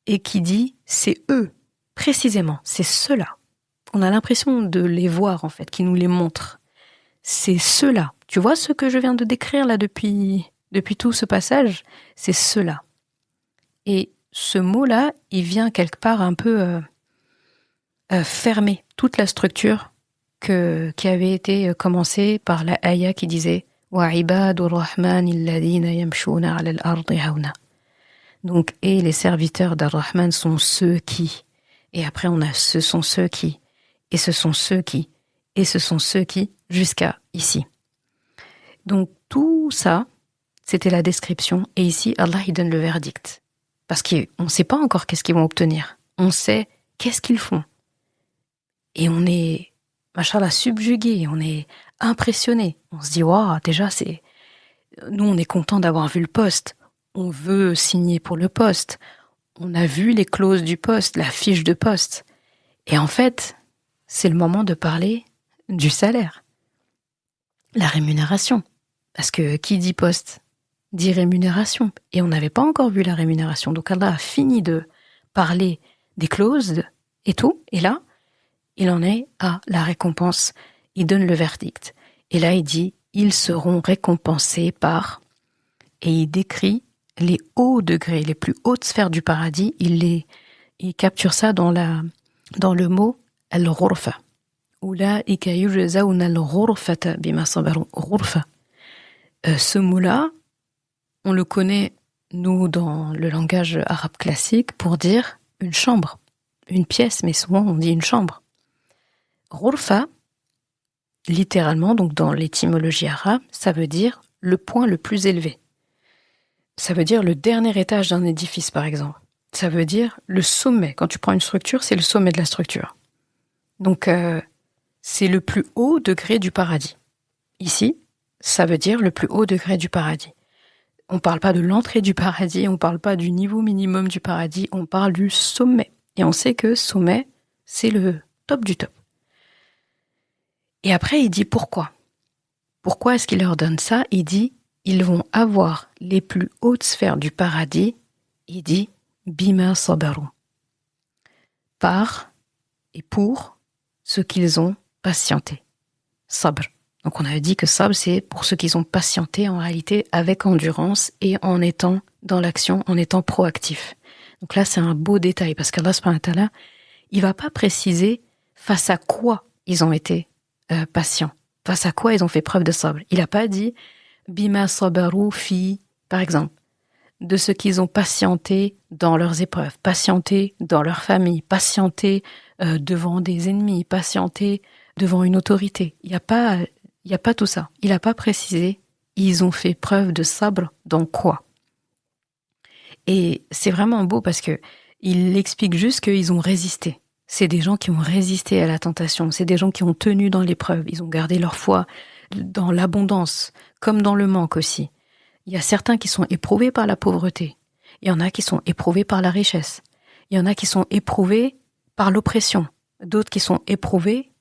S1: et qui dit, c'est eux, précisément, c'est ceux-là. On a l'impression de les voir, en fait, qui nous les montrent. C'est ceux-là. Tu vois ce que je viens de décrire, là, depuis tout ce passage? C'est ceux-là. Et ce mot-là, il vient quelque part un peu fermer toute la structure qui avait été commencée par la ayah qui disait Wa ibadur rahman alladhina yamshuna ala al-ardi hauna. Donc, et les serviteurs d'Ar-Rahman sont ceux qui. Et après, on a ce sont ceux qui. Et ce sont ceux qui. Et ce sont ceux qui, jusqu'à ici. Donc, tout ça, c'était la description. Et ici, Allah, il donne le verdict. Parce qu'on ne sait pas encore qu'est-ce qu'ils vont obtenir. On sait qu'est-ce qu'ils font. Et on est, machallah, subjugué, on est impressionné. On se dit, waouh, déjà, nous, on est content d'avoir vu le poste. On veut signer pour le poste. On a vu les clauses du poste, la fiche de poste. Et en fait, c'est le moment de parler du salaire. La rémunération. Parce que qui dit poste dit rémunération. Et on n'avait pas encore vu la rémunération. Donc Allah a fini de parler des clauses et tout. Et là, il en est à la récompense. Il donne le verdict. Et là, il dit, ils seront récompensés par... Et il décrit les hauts degrés, les plus hautes sphères du paradis. Il capture ça dans le mot al-ghurfa. Ulaika yujzawna al-ghurfata bima sabaru. Ghurfa. Ce mot-là, on le connaît, nous, dans le langage arabe classique, pour dire une chambre, une pièce, mais souvent on dit une chambre. Ghurfa, littéralement, donc dans l'étymologie arabe, ça veut dire le point le plus élevé. Ça veut dire le dernier étage d'un édifice, par exemple. Ça veut dire le sommet. Quand tu prends une structure, c'est le sommet de la structure. Donc, c'est le plus haut degré du paradis. Ici, ça veut dire le plus haut degré du paradis. On ne parle pas de l'entrée du paradis, on ne parle pas du niveau minimum du paradis, on parle du sommet. Et on sait que sommet, c'est le top du top. Et après, il dit pourquoi. Pourquoi est-ce qu'il leur donne ça? Il dit, ils vont avoir les plus hautes sphères du paradis. Il dit, bima sabaru. Par et pour ce qu'ils ont patienté. Sabr. Donc on avait dit que sabr, c'est pour ceux qui ont patienté en réalité avec endurance et en étant dans l'action, en étant proactif. Donc là, c'est un beau détail parce qu'Allah subhanahu wa ta'ala, il va pas préciser face à quoi ils ont été patients, face à quoi ils ont fait preuve de sabr. Il a pas dit bima sabaru fi, par exemple, de ce qu'ils ont patienté dans leurs épreuves, patienté dans leur famille, patienté devant des ennemis, patienté devant une autorité. Il y a pas tout ça. Il n'a pas précisé. Ils ont fait preuve de sabre dans quoi? Et c'est vraiment beau parce que il explique juste qu'ils ont résisté. C'est des gens qui ont résisté à la tentation. C'est des gens qui ont tenu dans l'épreuve. Ils ont gardé leur foi dans l'abondance, comme dans le manque aussi. Il y a certains qui sont éprouvés par la pauvreté. Il y en a qui sont éprouvés par la richesse. Il y en a qui sont éprouvés par l'oppression. D'autres qui sont éprouvés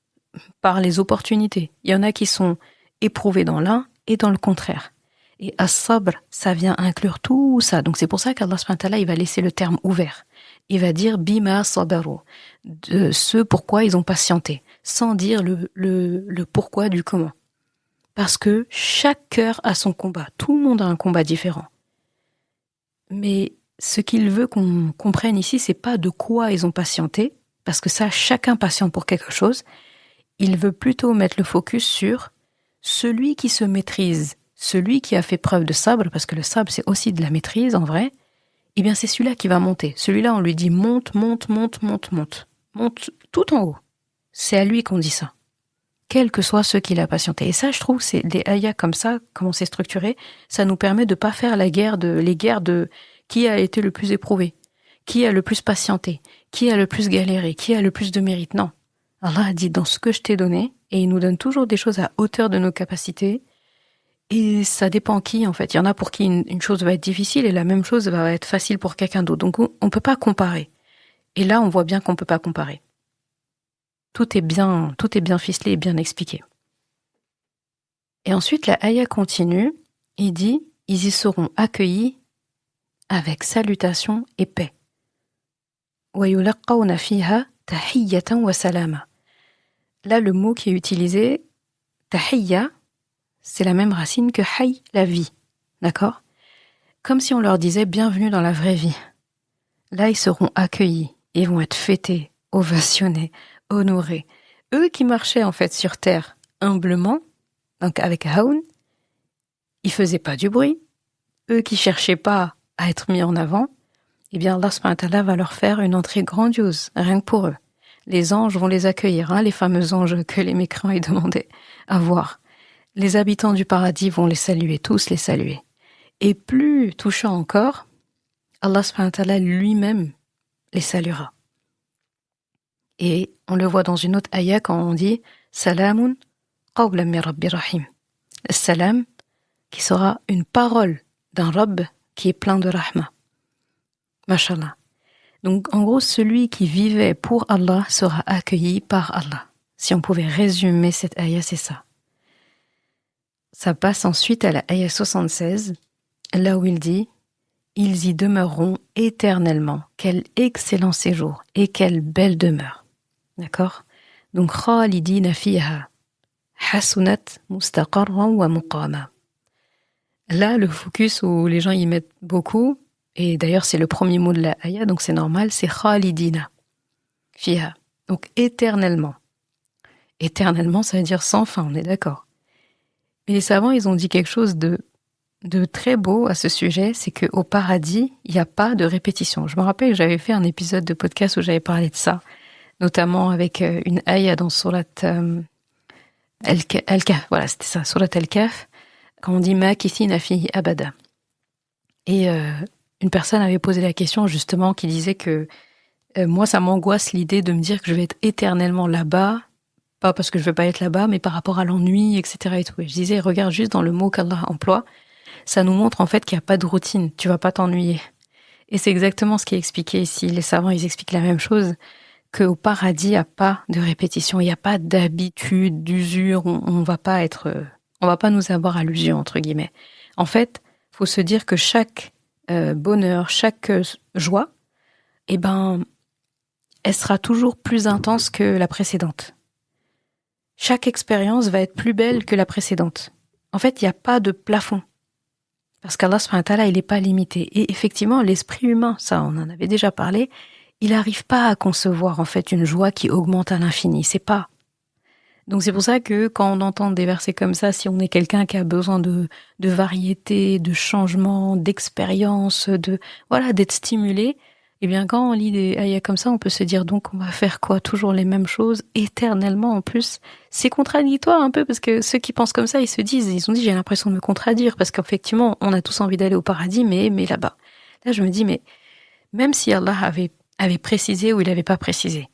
S1: par les opportunités. Il y en a qui sont éprouvés dans l'un et dans le contraire. Et as-sabr, ça vient inclure tout ça. Donc c'est pour ça qu'Allah subhanahu wa ta'ala, il va laisser le terme ouvert. Il va dire bima sabaru, de ce pourquoi ils ont patienté, sans dire le pourquoi du comment. Parce que chaque cœur a son combat. Tout le monde a un combat différent. Mais ce qu'il veut qu'on comprenne ici, c'est pas de quoi ils ont patienté, parce que ça, chacun patiente pour quelque chose. Il veut plutôt mettre le focus sur celui qui se maîtrise, celui qui a fait preuve de sabre, parce que le sabre, c'est aussi de la maîtrise, en vrai. eh bien c'est celui-là qui va monter. Celui-là, on lui dit monte, monte, monte, monte, monte. Monte tout en haut. C'est à lui qu'on dit ça. Quels que soient ceux qui l'ont patienté. Et ça, je trouve, c'est des ayats comme ça, comment c'est structuré, ça nous permet de pas faire les guerres de qui a été le plus éprouvé, qui a le plus patienté, qui a le plus galéré, qui a le plus de mérite. Non. Allah a dit dans ce que je t'ai donné, et il nous donne toujours des choses à hauteur de nos capacités, et ça dépend qui, en fait. Il y en a pour qui une chose va être difficile, et la même chose va être facile pour quelqu'un d'autre. Donc on peut pas comparer. Et là, on voit bien qu'on peut pas comparer. Tout est bien ficelé et bien expliqué. Et ensuite, la ayah continue, il dit, ils y seront accueillis avec salutation et paix. وَيُلَقَّوْنَ فِيهَا تَحِيَّةً وَسَلَامًا. Là, le mot qui est utilisé, tahiyya, c'est la même racine que hayy, la vie. D'accord ? Comme si on leur disait bienvenue dans la vraie vie. Là, ils seront accueillis, ils vont être fêtés, ovationnés, honorés. Eux qui marchaient en fait sur terre humblement, donc avec haoun, ils faisaient pas du bruit. Eux qui cherchaient pas à être mis en avant, eh bien Allah subhanahu wa ta'ala va leur faire une entrée grandiose, rien que pour eux. Les anges vont les accueillir, les fameux anges que les mécréants y demandaient à voir. Les habitants du paradis vont les saluer, tous les saluer. Et plus touchant encore, Allah subhanahu wa ta'ala lui-même les saluera. Et on le voit dans une autre ayah quand on dit « Salamun qawlan min Rabbi Rahim ». Salam, qui sera une parole d'un Rabb qui est plein de rahma. Mashallah. Donc en gros, celui qui vivait pour Allah sera accueilli par Allah. Si on pouvait résumer cette ayah, c'est ça. Ça passe ensuite à la ayah 76, là où il dit « Ils y demeureront éternellement. Quel excellent séjour et quelle belle demeure. » D'accord ? Donc, khalidina fiha, hasunat mustaqarran wa muqama. Là, le focus où les gens y mettent beaucoup, et d'ailleurs c'est le premier mot de la ayah, donc c'est normal, c'est khalidina fiha. Donc, éternellement. Éternellement, ça veut dire sans fin, on est d'accord. Mais les savants, ils ont dit quelque chose de très beau à ce sujet, c'est qu'au paradis, il n'y a pas de répétition. Je me rappelle que j'avais fait un épisode de podcast où j'avais parlé de ça, notamment avec une ayah dans Surat Al-Kahf. Voilà, c'était ça, Surat Al-Kahf, quand on dit « Makithina fihi abada ». Et une personne avait posé la question justement qui disait que moi, ça m'angoisse l'idée de me dire que je vais être éternellement là-bas, pas parce que je veux pas être là-bas, mais par rapport à l'ennui, etc. Et tout. Et je disais, regarde juste dans le mot qu'Allah emploie, ça nous montre en fait qu'il n'y a pas de routine, tu vas pas t'ennuyer. Et c'est exactement ce qui est expliqué ici. Les savants, ils expliquent la même chose, qu'au paradis, il n'y a pas de répétition, il n'y a pas d'habitude, d'usure, on va pas nous avoir à l'usure, entre guillemets. En fait, faut se dire que chaque bonheur, chaque joie, eh ben, elle sera toujours plus intense que la précédente. Chaque expérience va être plus belle que la précédente. En fait, il n'y a pas de plafond. Parce qu'Allah subhanahu wa ta'ala, il n'est pas limité. Et effectivement, l'esprit humain, ça, on en avait déjà parlé, il n'arrive pas à concevoir, en fait, une joie qui augmente à l'infini. C'est pas. Donc c'est pour ça que quand on entend des versets comme ça, si on est quelqu'un qui a besoin de variété, de changement, d'expérience, d'être stimulé, eh bien quand on lit des ayats comme ça, on peut se dire donc on va faire quoi ? Toujours les mêmes choses, éternellement en plus. C'est contradictoire un peu parce que ceux qui pensent comme ça, ils ont dit j'ai l'impression de me contredire parce qu'effectivement on a tous envie d'aller au paradis, mais là-bas. Là je me dis mais même si Allah avait précisé ou il n'avait pas précisé,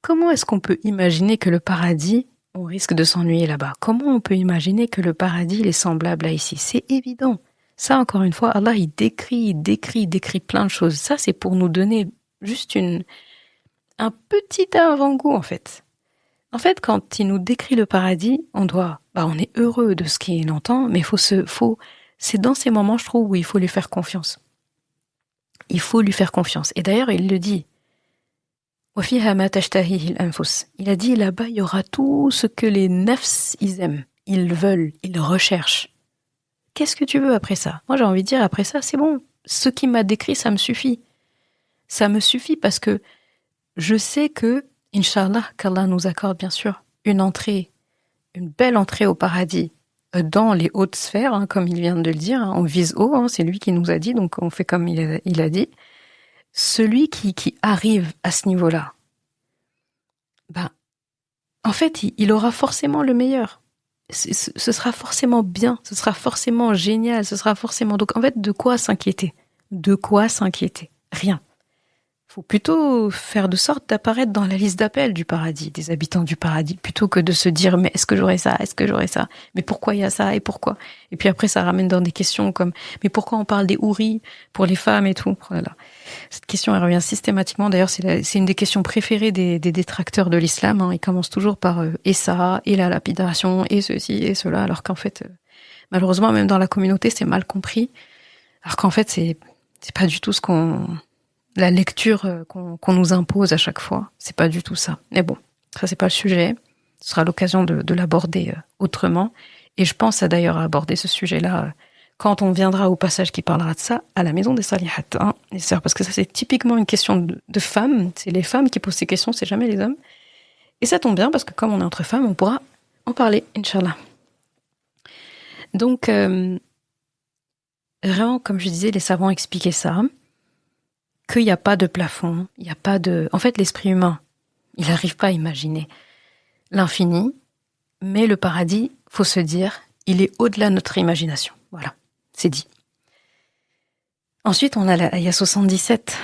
S1: comment est-ce qu'on peut imaginer que le paradis, on risque de s'ennuyer là-bas ? Comment on peut imaginer que le paradis il est semblable à ici ? C'est évident. Ça, encore une fois, Allah, il décrit plein de choses. Ça, c'est pour nous donner juste un petit avant-goût, en fait. En fait, quand il nous décrit le paradis, on est heureux de ce qu'il entend, mais c'est dans ces moments, je trouve, où il faut lui faire confiance. Il faut lui faire confiance. Et d'ailleurs, il le dit. Il a dit, là-bas, il y aura tout ce que les nafs, ils aiment, ils veulent, ils recherchent. Qu'est-ce que tu veux après ça ? Moi, j'ai envie de dire, après ça, c'est bon. Ce qui m'a décrit, ça me suffit. Ça me suffit parce que je sais que, Inch'Allah, qu'Allah nous accorde, bien sûr, une belle entrée au paradis, dans les hautes sphères, hein, comme il vient de le dire, hein, on vise haut, hein, c'est lui qui nous a dit, donc on fait comme il a dit. Celui qui arrive à ce niveau-là, ben, en fait, il aura forcément le meilleur. Ce sera forcément bien, ce sera forcément génial, ce sera forcément... Donc en fait, de quoi s'inquiéter? De quoi s'inquiéter? Rien. Faut plutôt faire de sorte d'apparaître dans la liste d'appel du paradis, des habitants du paradis, plutôt que de se dire mais est-ce que j'aurai ça, est-ce que j'aurai ça, mais pourquoi il y a ça et pourquoi? Et puis après ça ramène dans des questions comme mais pourquoi on parle des houris pour les femmes et tout. Voilà. Cette question elle revient systématiquement. D'ailleurs c'est une des questions préférées des détracteurs de l'islam. Hein. Ils commencent toujours par et ça et la lapidation et ceci et cela, alors qu'en fait malheureusement même dans la communauté c'est mal compris, alors qu'en fait c'est pas du tout la lecture qu'on nous impose à chaque fois, c'est pas du tout ça. Mais bon, ça c'est pas le sujet. Ce sera l'occasion de l'aborder autrement. Et je pense d'ailleurs à aborder ce sujet-là quand on viendra au passage qui parlera de ça à la maison des Salihat, hein, les sœurs, parce que ça c'est typiquement une question de femmes. C'est les femmes qui posent ces questions, c'est jamais les hommes. Et ça tombe bien parce que comme on est entre femmes, on pourra en parler, Inch'Allah. Donc, vraiment, comme je disais, les savants expliquaient ça. Qu'il n'y a pas de plafond, il n'y a pas de... En fait, l'esprit humain, il n'arrive pas à imaginer l'infini, mais le paradis, faut se dire, il est au-delà de notre imagination. Voilà, c'est dit. Ensuite, on a la ayah 77.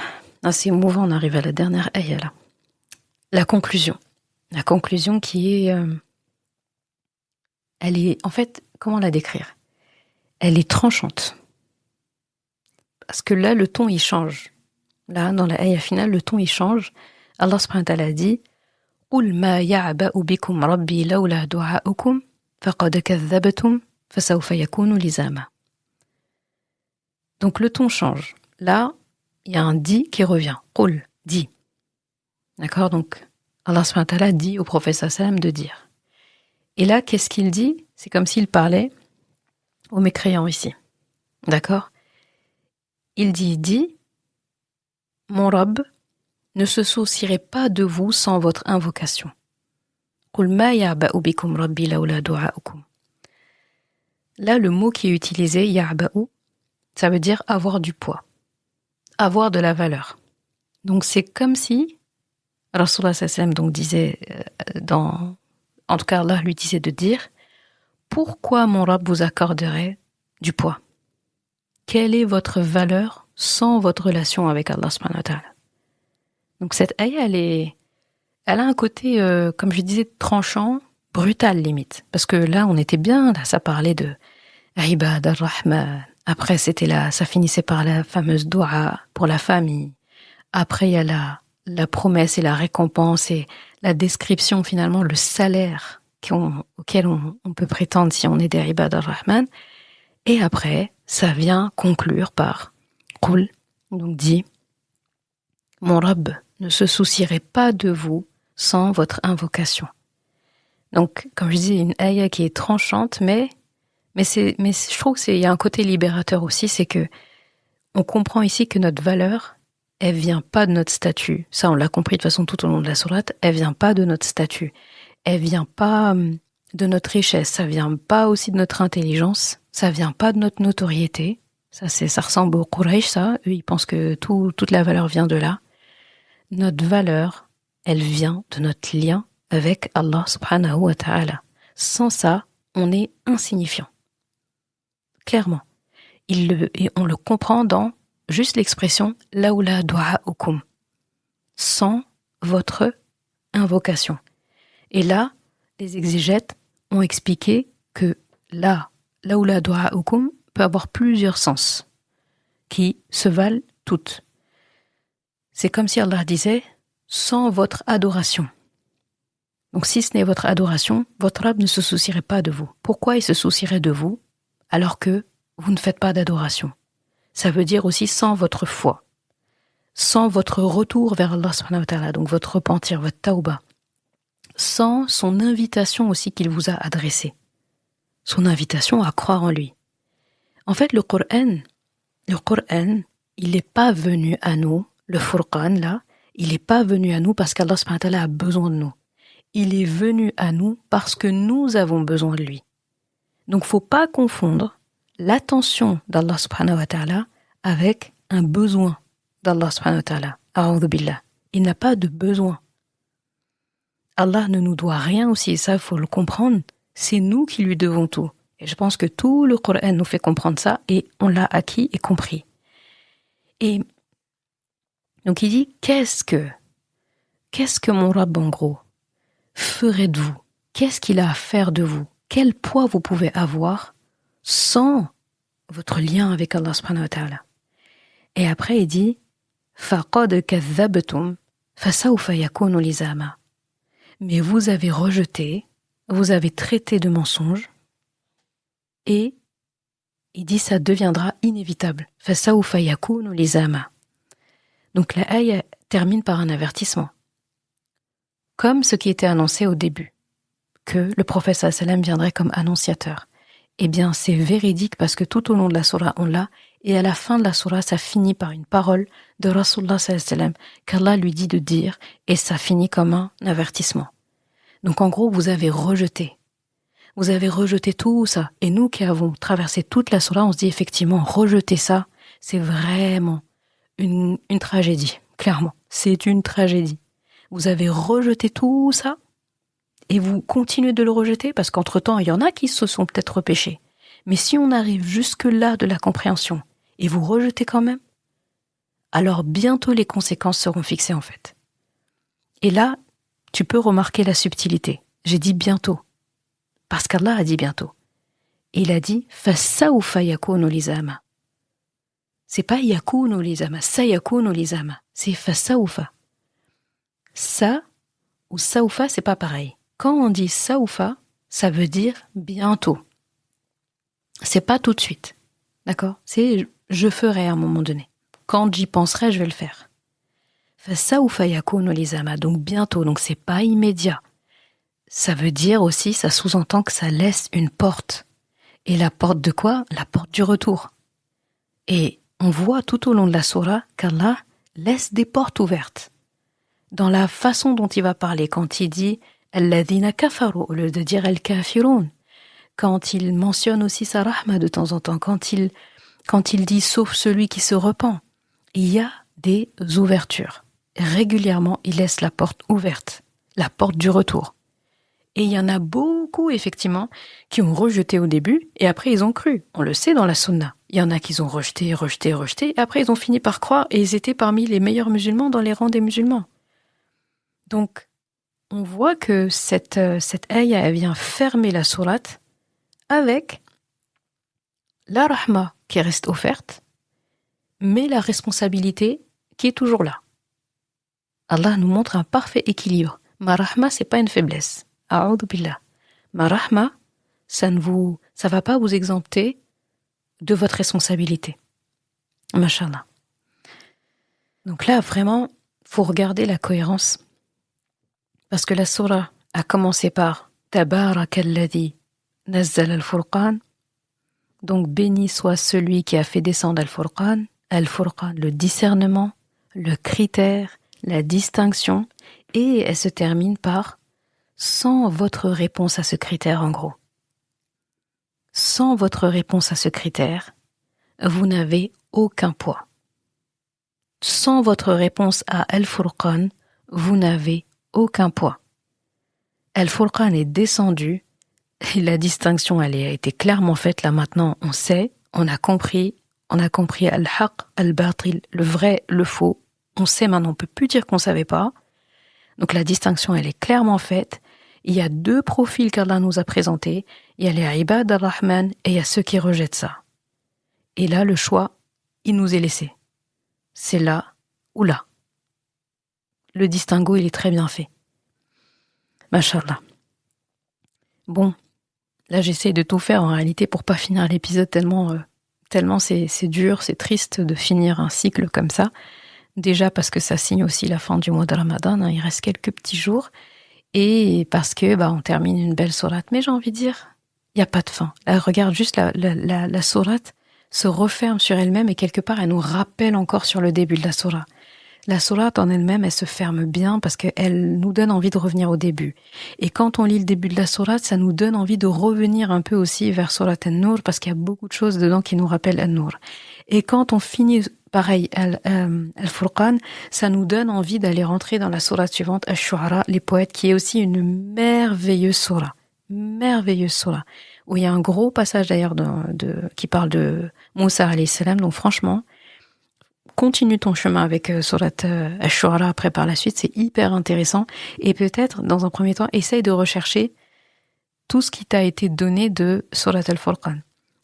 S1: C'est émouvant, on arrive à la dernière ayah là. La conclusion. La conclusion qui est... elle est... En fait, comment la décrire? Elle est tranchante. Parce que là, le ton, il change. Là, dans la ayah finale, le ton, il change. Allah subhanahu wa ta'ala dit قُلْ مَا يَعْبَأُ بِكُمْ رَبِّي لَوْلَا دُعَاؤُكُمْ فَقَدْ كَذَّبْتُمْ فَسَوْفَ يَكُونُ لِزَامًا. Donc le ton change. Là, il y a un dit qui revient. قُلْ, dit. D'accord? Donc Allah subhanahu wa ta'ala dit au prophète sallam de dire. Et là, qu'est-ce qu'il dit? C'est comme s'il parlait aux mécréants ici. D'accord? Il dit, mon Rabb ne se soucierait pas de vous sans votre invocation. Là, le mot qui est utilisé, ya'ba'u, ça veut dire avoir du poids, avoir de la valeur. Donc c'est comme si Rasulullah sallam donc disait en tout cas Allah lui disait de dire pourquoi mon Rabb vous accorderait du poids? Quelle est votre valeur sans votre relation avec Allah subhanahu wa ta'ala? Donc cette ayah, elle a un côté, comme je disais, tranchant, brutal limite. Parce que là, on était bien, là, ça parlait de Ibad ar-Rahman. Après, ça finissait par la fameuse doua pour la famille. Après, il y a la promesse et la récompense et la description, finalement, le salaire auquel on peut prétendre si on est des Ibad ar-Rahman. Et après, ça vient conclure par Qul, donc dit, mon Rabb ne se soucierait pas de vous sans votre invocation. Donc, comme je dis, une ayah qui est tranchante, mais je trouve qu'il y a un côté libérateur aussi, c'est que on comprend ici que notre valeur, elle vient pas de notre statut. Ça, on l'a compris de toute façon tout au long de la sourate, elle vient pas de notre statut. Elle vient pas de notre richesse, ça vient pas aussi de notre intelligence, ça vient pas de notre notoriété. Ça ressemble aux Quraysh, ça. Eux, ils pensent que toute la valeur vient de là. Notre valeur, elle vient de notre lien avec Allah subhanahu wa ta'ala. Sans ça, on est insignifiant. Clairement. Et on le comprend dans juste l'expression « laoula du'a'ukum » sans votre invocation. Et là, les exégètes ont expliqué que laoula du'a'ukum peut avoir plusieurs sens qui se valent toutes. C'est comme si Allah disait « sans votre adoration ». Donc si ce n'est votre adoration, votre Rabb ne se soucierait pas de vous. Pourquoi il se soucierait de vous alors que vous ne faites pas d'adoration? Ça veut dire aussi sans votre foi, sans votre retour vers Allah subhanahu wa ta'ala, donc votre repentir, votre tawbah, sans son invitation aussi qu'il vous a adressée, son invitation à croire en lui. En fait, le Coran, il n'est pas venu à nous, le Furqan là, il n'est pas venu à nous parce qu'Allah subhanahu wa ta'ala a besoin de nous. Il est venu à nous parce que nous avons besoin de lui. Donc, faut pas confondre l'attention d'Allah subhanahu wa ta'ala avec un besoin d'Allah subhanahu wa ta'ala. A'udhu billah. Il n'a pas de besoin. Allah ne nous doit rien aussi, et ça, il faut le comprendre. C'est nous qui lui devons tout. Et je pense que tout le Coran nous fait comprendre ça, et on l'a acquis et compris. Et donc il dit, qu'est-ce que mon Rabb, en gros, ferait de vous? Qu'est-ce qu'il a à faire de vous? Quel poids vous pouvez avoir sans votre lien avec Allah subhanahu wa ta'ala? Et après il dit, فَقَدْ كَذَّبْتُمْ فَسَوْفَ يَكُونُ لِزَامًا. Mais vous avez rejeté, vous avez traité de mensonge, et il dit ça deviendra inévitable. فَسَوْفَ يَكُونُ لِزَامًا. Donc la ayah termine par un avertissement. Comme ce qui était annoncé au début, que le prophète sallallahu alayhi wa sallam viendrait comme annonciateur. Eh bien, c'est véridique parce que tout au long de la sourate, on l'a, et à la fin de la sourate, ça finit par une parole de Rasulullah sallallahu alayhi wa sallam qu'Allah lui dit de dire, et ça finit comme un avertissement. Donc en gros, vous avez rejeté tout ça. Et nous qui avons traversé toute la sourate, on se dit effectivement, rejeter ça, c'est vraiment une tragédie, clairement. C'est une tragédie. Vous avez rejeté tout ça, et vous continuez de le rejeter, parce qu'entre-temps, il y en a qui se sont peut-être repêchés. Mais si on arrive jusque-là de la compréhension, et vous rejetez quand même, alors bientôt les conséquences seront fixées en fait. Et là, tu peux remarquer la subtilité. J'ai dit bientôt, parce qu'Allah a dit bientôt. Et il a dit « Fasawfa yakunu lizama ». C'est pas « yakunu lizama », « sayakunu lizama », c'est « fasawfa ». Ça ou « sawfa », c'est pas pareil. Quand on dit « sawfa », ça veut dire « bientôt ». C'est pas tout de suite, d'accord? C'est « je ferai » à un moment donné. Quand j'y penserai, je vais le faire. Fasawfa yakunu lizama, donc bientôt, donc c'est pas immédiat. Ça veut dire aussi, ça sous-entend que ça laisse une porte. Et la porte de quoi? La porte du retour. Et on voit tout au long de la sourate qu'Allah laisse des portes ouvertes. Dans la façon dont il va parler, quand il dit « Alladhina kafaru » au lieu de dire « Al-kafirun », quand il mentionne aussi sa rahma de temps en temps, quand il dit « sauf celui qui se repent », il y a des ouvertures. Régulièrement, il laisse la porte ouverte, la porte du retour. Et il y en a beaucoup, effectivement, qui ont rejeté au début, et après ils ont cru. On le sait dans la sunna. Il y en a qui ont rejeté, et après ils ont fini par croire, et ils étaient parmi les meilleurs musulmans dans les rangs des musulmans. Donc, on voit que cette ayah, elle vient fermer la sourate avec la rahma qui reste offerte, mais la responsabilité qui est toujours là. Allah nous montre un parfait équilibre. Ma rahma, c'est pas une faiblesse. A'udhu billah. Ma rahma, ça va pas vous exempter de votre responsabilité. Mashallah. Donc là, vraiment, faut regarder la cohérence. Parce que la sourate a commencé par Tabarakalladhi nazzala al-Furqan. Donc béni soit celui qui a fait descendre al-Furqan. Al-Furqan, le discernement, le critère, la distinction. Et elle se termine par sans votre réponse à ce critère, en gros. Sans votre réponse à ce critère, vous n'avez aucun poids. Sans votre réponse à Al-Furqan, vous n'avez aucun poids. Al-Furqan est descendu, et la distinction, elle a été clairement faite. Là maintenant, on sait, on a compris Al-Haq, Al-Batil, le vrai, le faux. On sait maintenant, on ne peut plus dire qu'on ne savait pas. Donc la distinction, elle est clairement faite. Il y a deux profils qu'Allah nous a présentés. Il y a les ibad ar-Rahman et il y a ceux qui rejettent ça. Et là, le choix, il nous est laissé. C'est là ou là. Le distinguo, il est très bien fait. Mashallah. Bon, là j'essaie de tout faire en réalité pour pas finir l'épisode tellement c'est dur, c'est triste de finir un cycle comme ça. Déjà parce que ça signe aussi la fin du mois de Ramadan, il reste quelques petits jours. Et parce que on termine une belle sourate. Mais j'ai envie de dire, il n'y a pas de fin. Là, regarde juste la sourate se referme sur elle-même et quelque part elle nous rappelle encore sur le début de la sourate. La sourate en elle-même, elle se ferme bien parce qu'elle nous donne envie de revenir au début. Et quand on lit le début de la sourate, ça nous donne envie de revenir un peu aussi vers sourate An-Nur parce qu'il y a beaucoup de choses dedans qui nous rappellent An-Nur. Et quand on finit, pareil, Al-Furqan, ça nous donne envie d'aller rentrer dans la sourate suivante, Ash-Shu'ara, les poètes, qui est aussi une merveilleuse sourate. Merveilleuse sourate. Où il y a un gros passage d'ailleurs qui parle de Moussa alayhi salam. Donc franchement, continue ton chemin avec sourate Ash-Shu'ara après par la suite, c'est hyper intéressant. Et peut-être, dans un premier temps, essaye de rechercher tout ce qui t'a été donné de sourate Al-Furqan.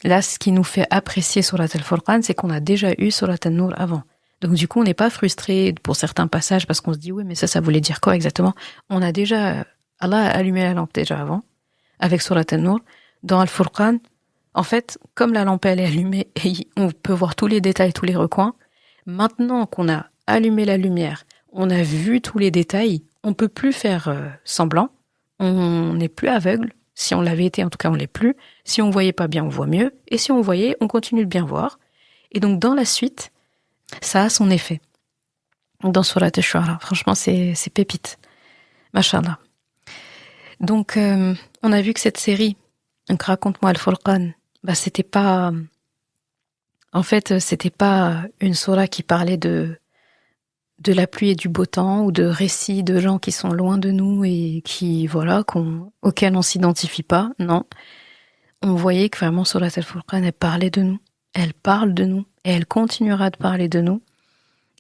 S1: Là, ce qui nous fait apprécier sourate Al-Furqan, c'est qu'on a déjà eu sourate An-Nur avant. Donc du coup, on n'est pas frustré pour certains passages parce qu'on se dit, oui, mais ça voulait dire quoi exactement? On a déjà, Allah a allumé la lampe déjà avant, avec sourate An-Nur. Dans Al-Furqan, en fait, comme la lampe elle est allumée et on peut voir tous les détails, tous les recoins, maintenant qu'on a allumé la lumière, on a vu tous les détails, on peut plus faire semblant, on n'est plus aveugle. Si on l'avait été, en tout cas, on l'est plus. Si on voyait pas bien, on voit mieux. Et si on voyait, on continue de bien voir. Et donc, dans la suite, ça a son effet. Dans Surat Ash-Shu'ara, franchement, c'est pépite. Mashallah. Donc, on a vu que cette série, donc Raconte-moi Al-Furqan, c'était pas... En fait, c'était pas une sourate qui parlait de la pluie et du beau temps ou de récits de gens qui sont loin de nous et qui, auxquels on s'identifie pas. Non. On voyait que vraiment Surat Al-Furqan, elle parlait de nous. Elle parle de nous et elle continuera de parler de nous.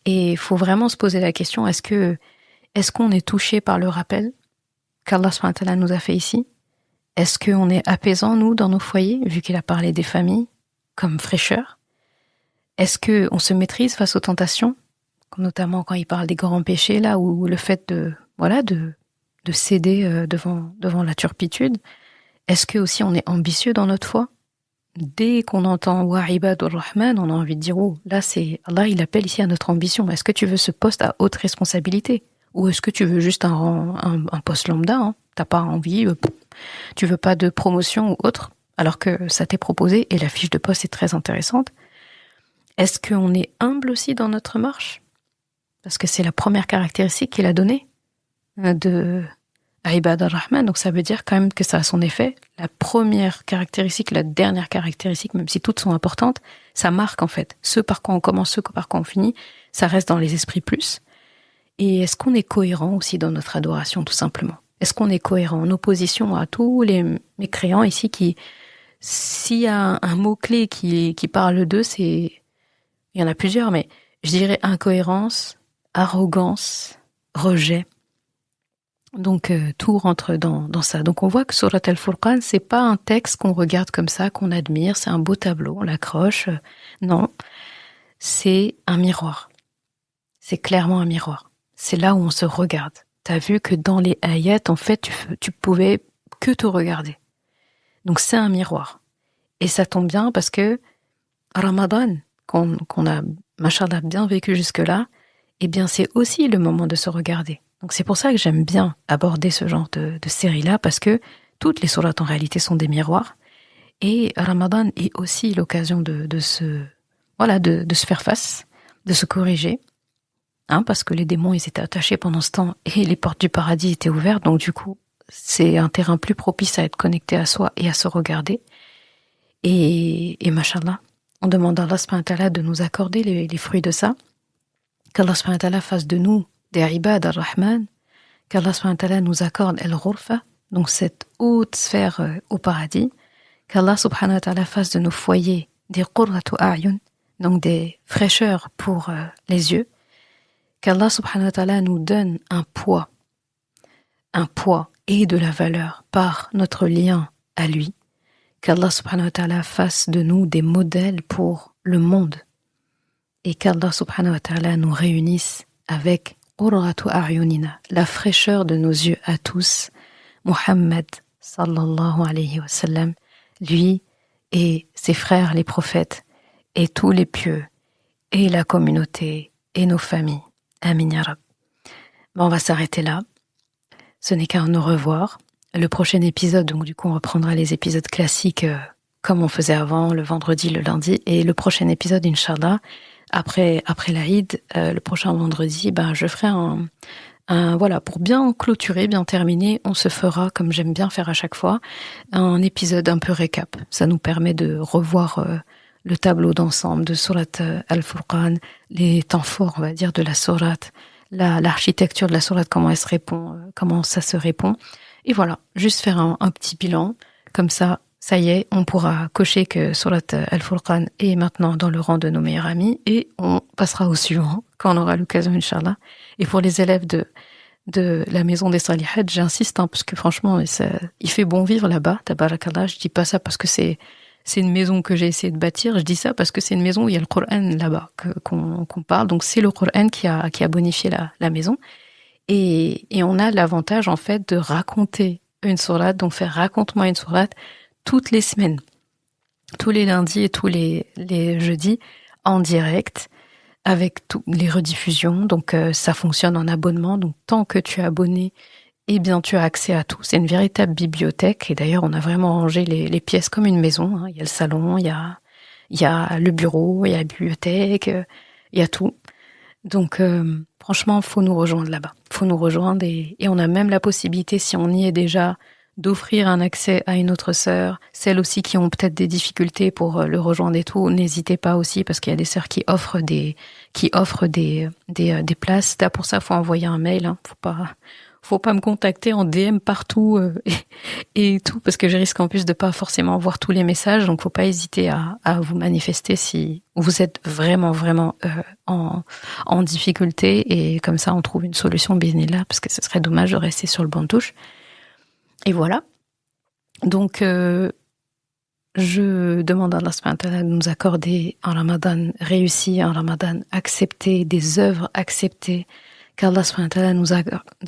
S1: Et il faut vraiment se poser la question, est-ce qu'on est touché par le rappel qu'Allah subhanahu wa ta'ala nous a fait ici? Est-ce qu'on est apaisant, nous, dans nos foyers, vu qu'il a parlé des familles, comme fraîcheur? Est-ce qu'on se maîtrise face aux tentations? Notamment quand il parle des grands péchés, là, ou le fait de céder devant la turpitude. Est-ce que aussi on est ambitieux dans notre foi? Dès qu'on entend Wa ibadur Rahman, on a envie de dire, oh, là c'est Allah, il appelle ici à notre ambition. Est-ce que tu veux ce poste à haute responsabilité? Ou est-ce que tu veux juste un poste lambda, hein? T'as pas envie, tu veux pas de promotion ou autre, alors que ça t'est proposé et la fiche de poste est très intéressante. Est-ce qu'on est humble aussi dans notre marche? Parce que c'est la première caractéristique qu'il a donnée de Ibad ar-Rahman, donc ça veut dire quand même que ça a son effet. La première caractéristique, la dernière caractéristique, même si toutes sont importantes, ça marque en fait. Ce par quoi on commence, ce par quoi on finit, ça reste dans les esprits plus. Et est-ce qu'on est cohérent aussi dans notre adoration, tout simplement? Est-ce qu'on est cohérent en opposition à tous les mécréants ici qui, s'il y a un mot-clé qui parle d'eux, il y en a plusieurs, mais je dirais incohérence, arrogance, rejet. Donc tout rentre dans ça. Donc on voit que Surat Al-Furqan, c'est pas un texte qu'on regarde comme ça, qu'on admire, c'est un beau tableau, on l'accroche. Non, c'est un miroir. C'est clairement un miroir. C'est là où on se regarde. T'as vu que dans les ayats, en fait, tu pouvais que te regarder. Donc c'est un miroir. Et ça tombe bien parce que Ramadan, qu'on a, machallah, bien vécu jusque-là, eh bien c'est aussi le moment de se regarder. Donc c'est pour ça que j'aime bien aborder ce genre de série-là, parce que toutes les sourates en réalité sont des miroirs. Et Ramadan est aussi l'occasion de se faire face, de se corriger. Parce que les démons, ils étaient attachés pendant ce temps et les portes du paradis étaient ouvertes. Donc du coup, c'est un terrain plus propice à être connecté à soi et à se regarder. Et machallah, on demande à Allah subhanahu wa ta'ala de nous accorder les fruits de ça. Qu'Allah subhanahu wa ta'ala fasse de nous des ibad ar-Rahman. Qu'Allah subhanahu wa ta'ala nous accorde al-Ghurfa, donc cette haute sphère au paradis. Qu'Allah subhanahu wa ta'ala fasse de nos foyers des qurratu a'yun, donc des fraîcheurs pour les yeux. Qu'Allah subhanahu wa ta'ala nous donne un poids et de la valeur par notre lien à lui. Qu'Allah subhanahu wa ta'ala fasse de nous des modèles pour le monde. Et qu'Allah subhanahu wa ta'ala nous réunisse avec qurratu a'yunina, la fraîcheur de nos yeux à tous, Muhammad sallallahu alayhi wa sallam, lui et ses frères les prophètes, et tous les pieux, et la communauté, et nos familles. Amin ya Rab. On va s'arrêter là. Ce n'est qu'un au revoir. Le prochain épisode, donc du coup on reprendra les épisodes classiques comme on faisait avant, le vendredi, le lundi. Et le prochain épisode, Inch'Allah, après l'Aïd, le prochain vendredi, je ferai voilà, pour bien clôturer, bien terminer, on se fera, comme j'aime bien faire à chaque fois, un épisode un peu récap. Ça nous permet de revoir le tableau d'ensemble de Surat Al-Furqan, les temps forts, on va dire, de la sourate, l'architecture de la sourate, comment elle se répond, comment ça se répond. Et voilà, juste faire un petit bilan. Comme ça y est, on pourra cocher que Surat Al-Furqan est maintenant dans le rang de nos meilleurs amis et on passera au suivant quand on aura l'occasion, Inch'Allah. Et pour les élèves de la maison des Salihat, j'insiste, parce que franchement, il fait bon vivre là-bas, tabarakallah. Je dis pas ça parce que c'est une maison que j'ai essayé de bâtir, je dis ça parce que c'est une maison où il y a le Coran là-bas qu'on parle. Donc c'est le Coran qui a bonifié la maison. Et on a l'avantage, en fait, de raconter une sourate, donc faire raconte-moi une sourate toutes les semaines, tous les lundis et tous les jeudis, en direct, avec les rediffusions. Donc ça fonctionne en abonnement. Donc tant que tu es abonné, eh bien tu as accès à tout. C'est une véritable bibliothèque. Et d'ailleurs, on a vraiment rangé les pièces comme une maison. Il y a le salon, il y a le bureau, il y a la bibliothèque, il y a tout. Donc franchement, faut nous rejoindre là-bas. Faut nous rejoindre et on a même la possibilité, si on y est déjà, d'offrir un accès à une autre sœur, celles aussi qui ont peut-être des difficultés pour le rejoindre et tout, n'hésitez pas aussi parce qu'il y a des sœurs qui offrent des places. Là, pour ça, faut envoyer un mail, faut pas me contacter en DM partout et tout parce que je risque en plus de pas forcément voir tous les messages, donc faut pas hésiter à vous manifester si vous êtes vraiment en difficulté et comme ça on trouve une solution bismillah parce que ce serait dommage de rester sur le banc de touche. Et voilà. Donc, je demande à Allah subhanahu wa ta'ala de nous accorder un Ramadan réussi, un Ramadan accepté, des œuvres acceptées, qu'Allah subhanahu wa ta'ala nous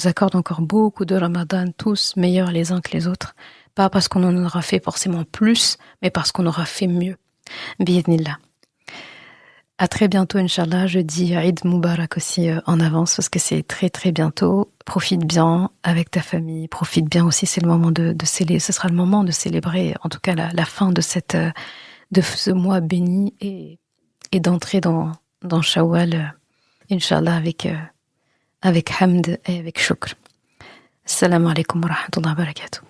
S1: accorde encore beaucoup de Ramadan, tous meilleurs les uns que les autres, pas parce qu'on en aura fait forcément plus, mais parce qu'on aura fait mieux. Bi'idhnillah. À très bientôt, Inch'Allah. Je dis Eid Mubarak aussi en avance parce que c'est très très bientôt. Profite bien avec ta famille. Profite bien aussi, c'est le moment de célébrer. Ce sera le moment de célébrer, en tout cas la fin de ce mois béni et d'entrer dans Shawwal, Inch'Allah avec hamd et avec shukr. Assalamu alaikum wa rahmatullahi wa barakatuh.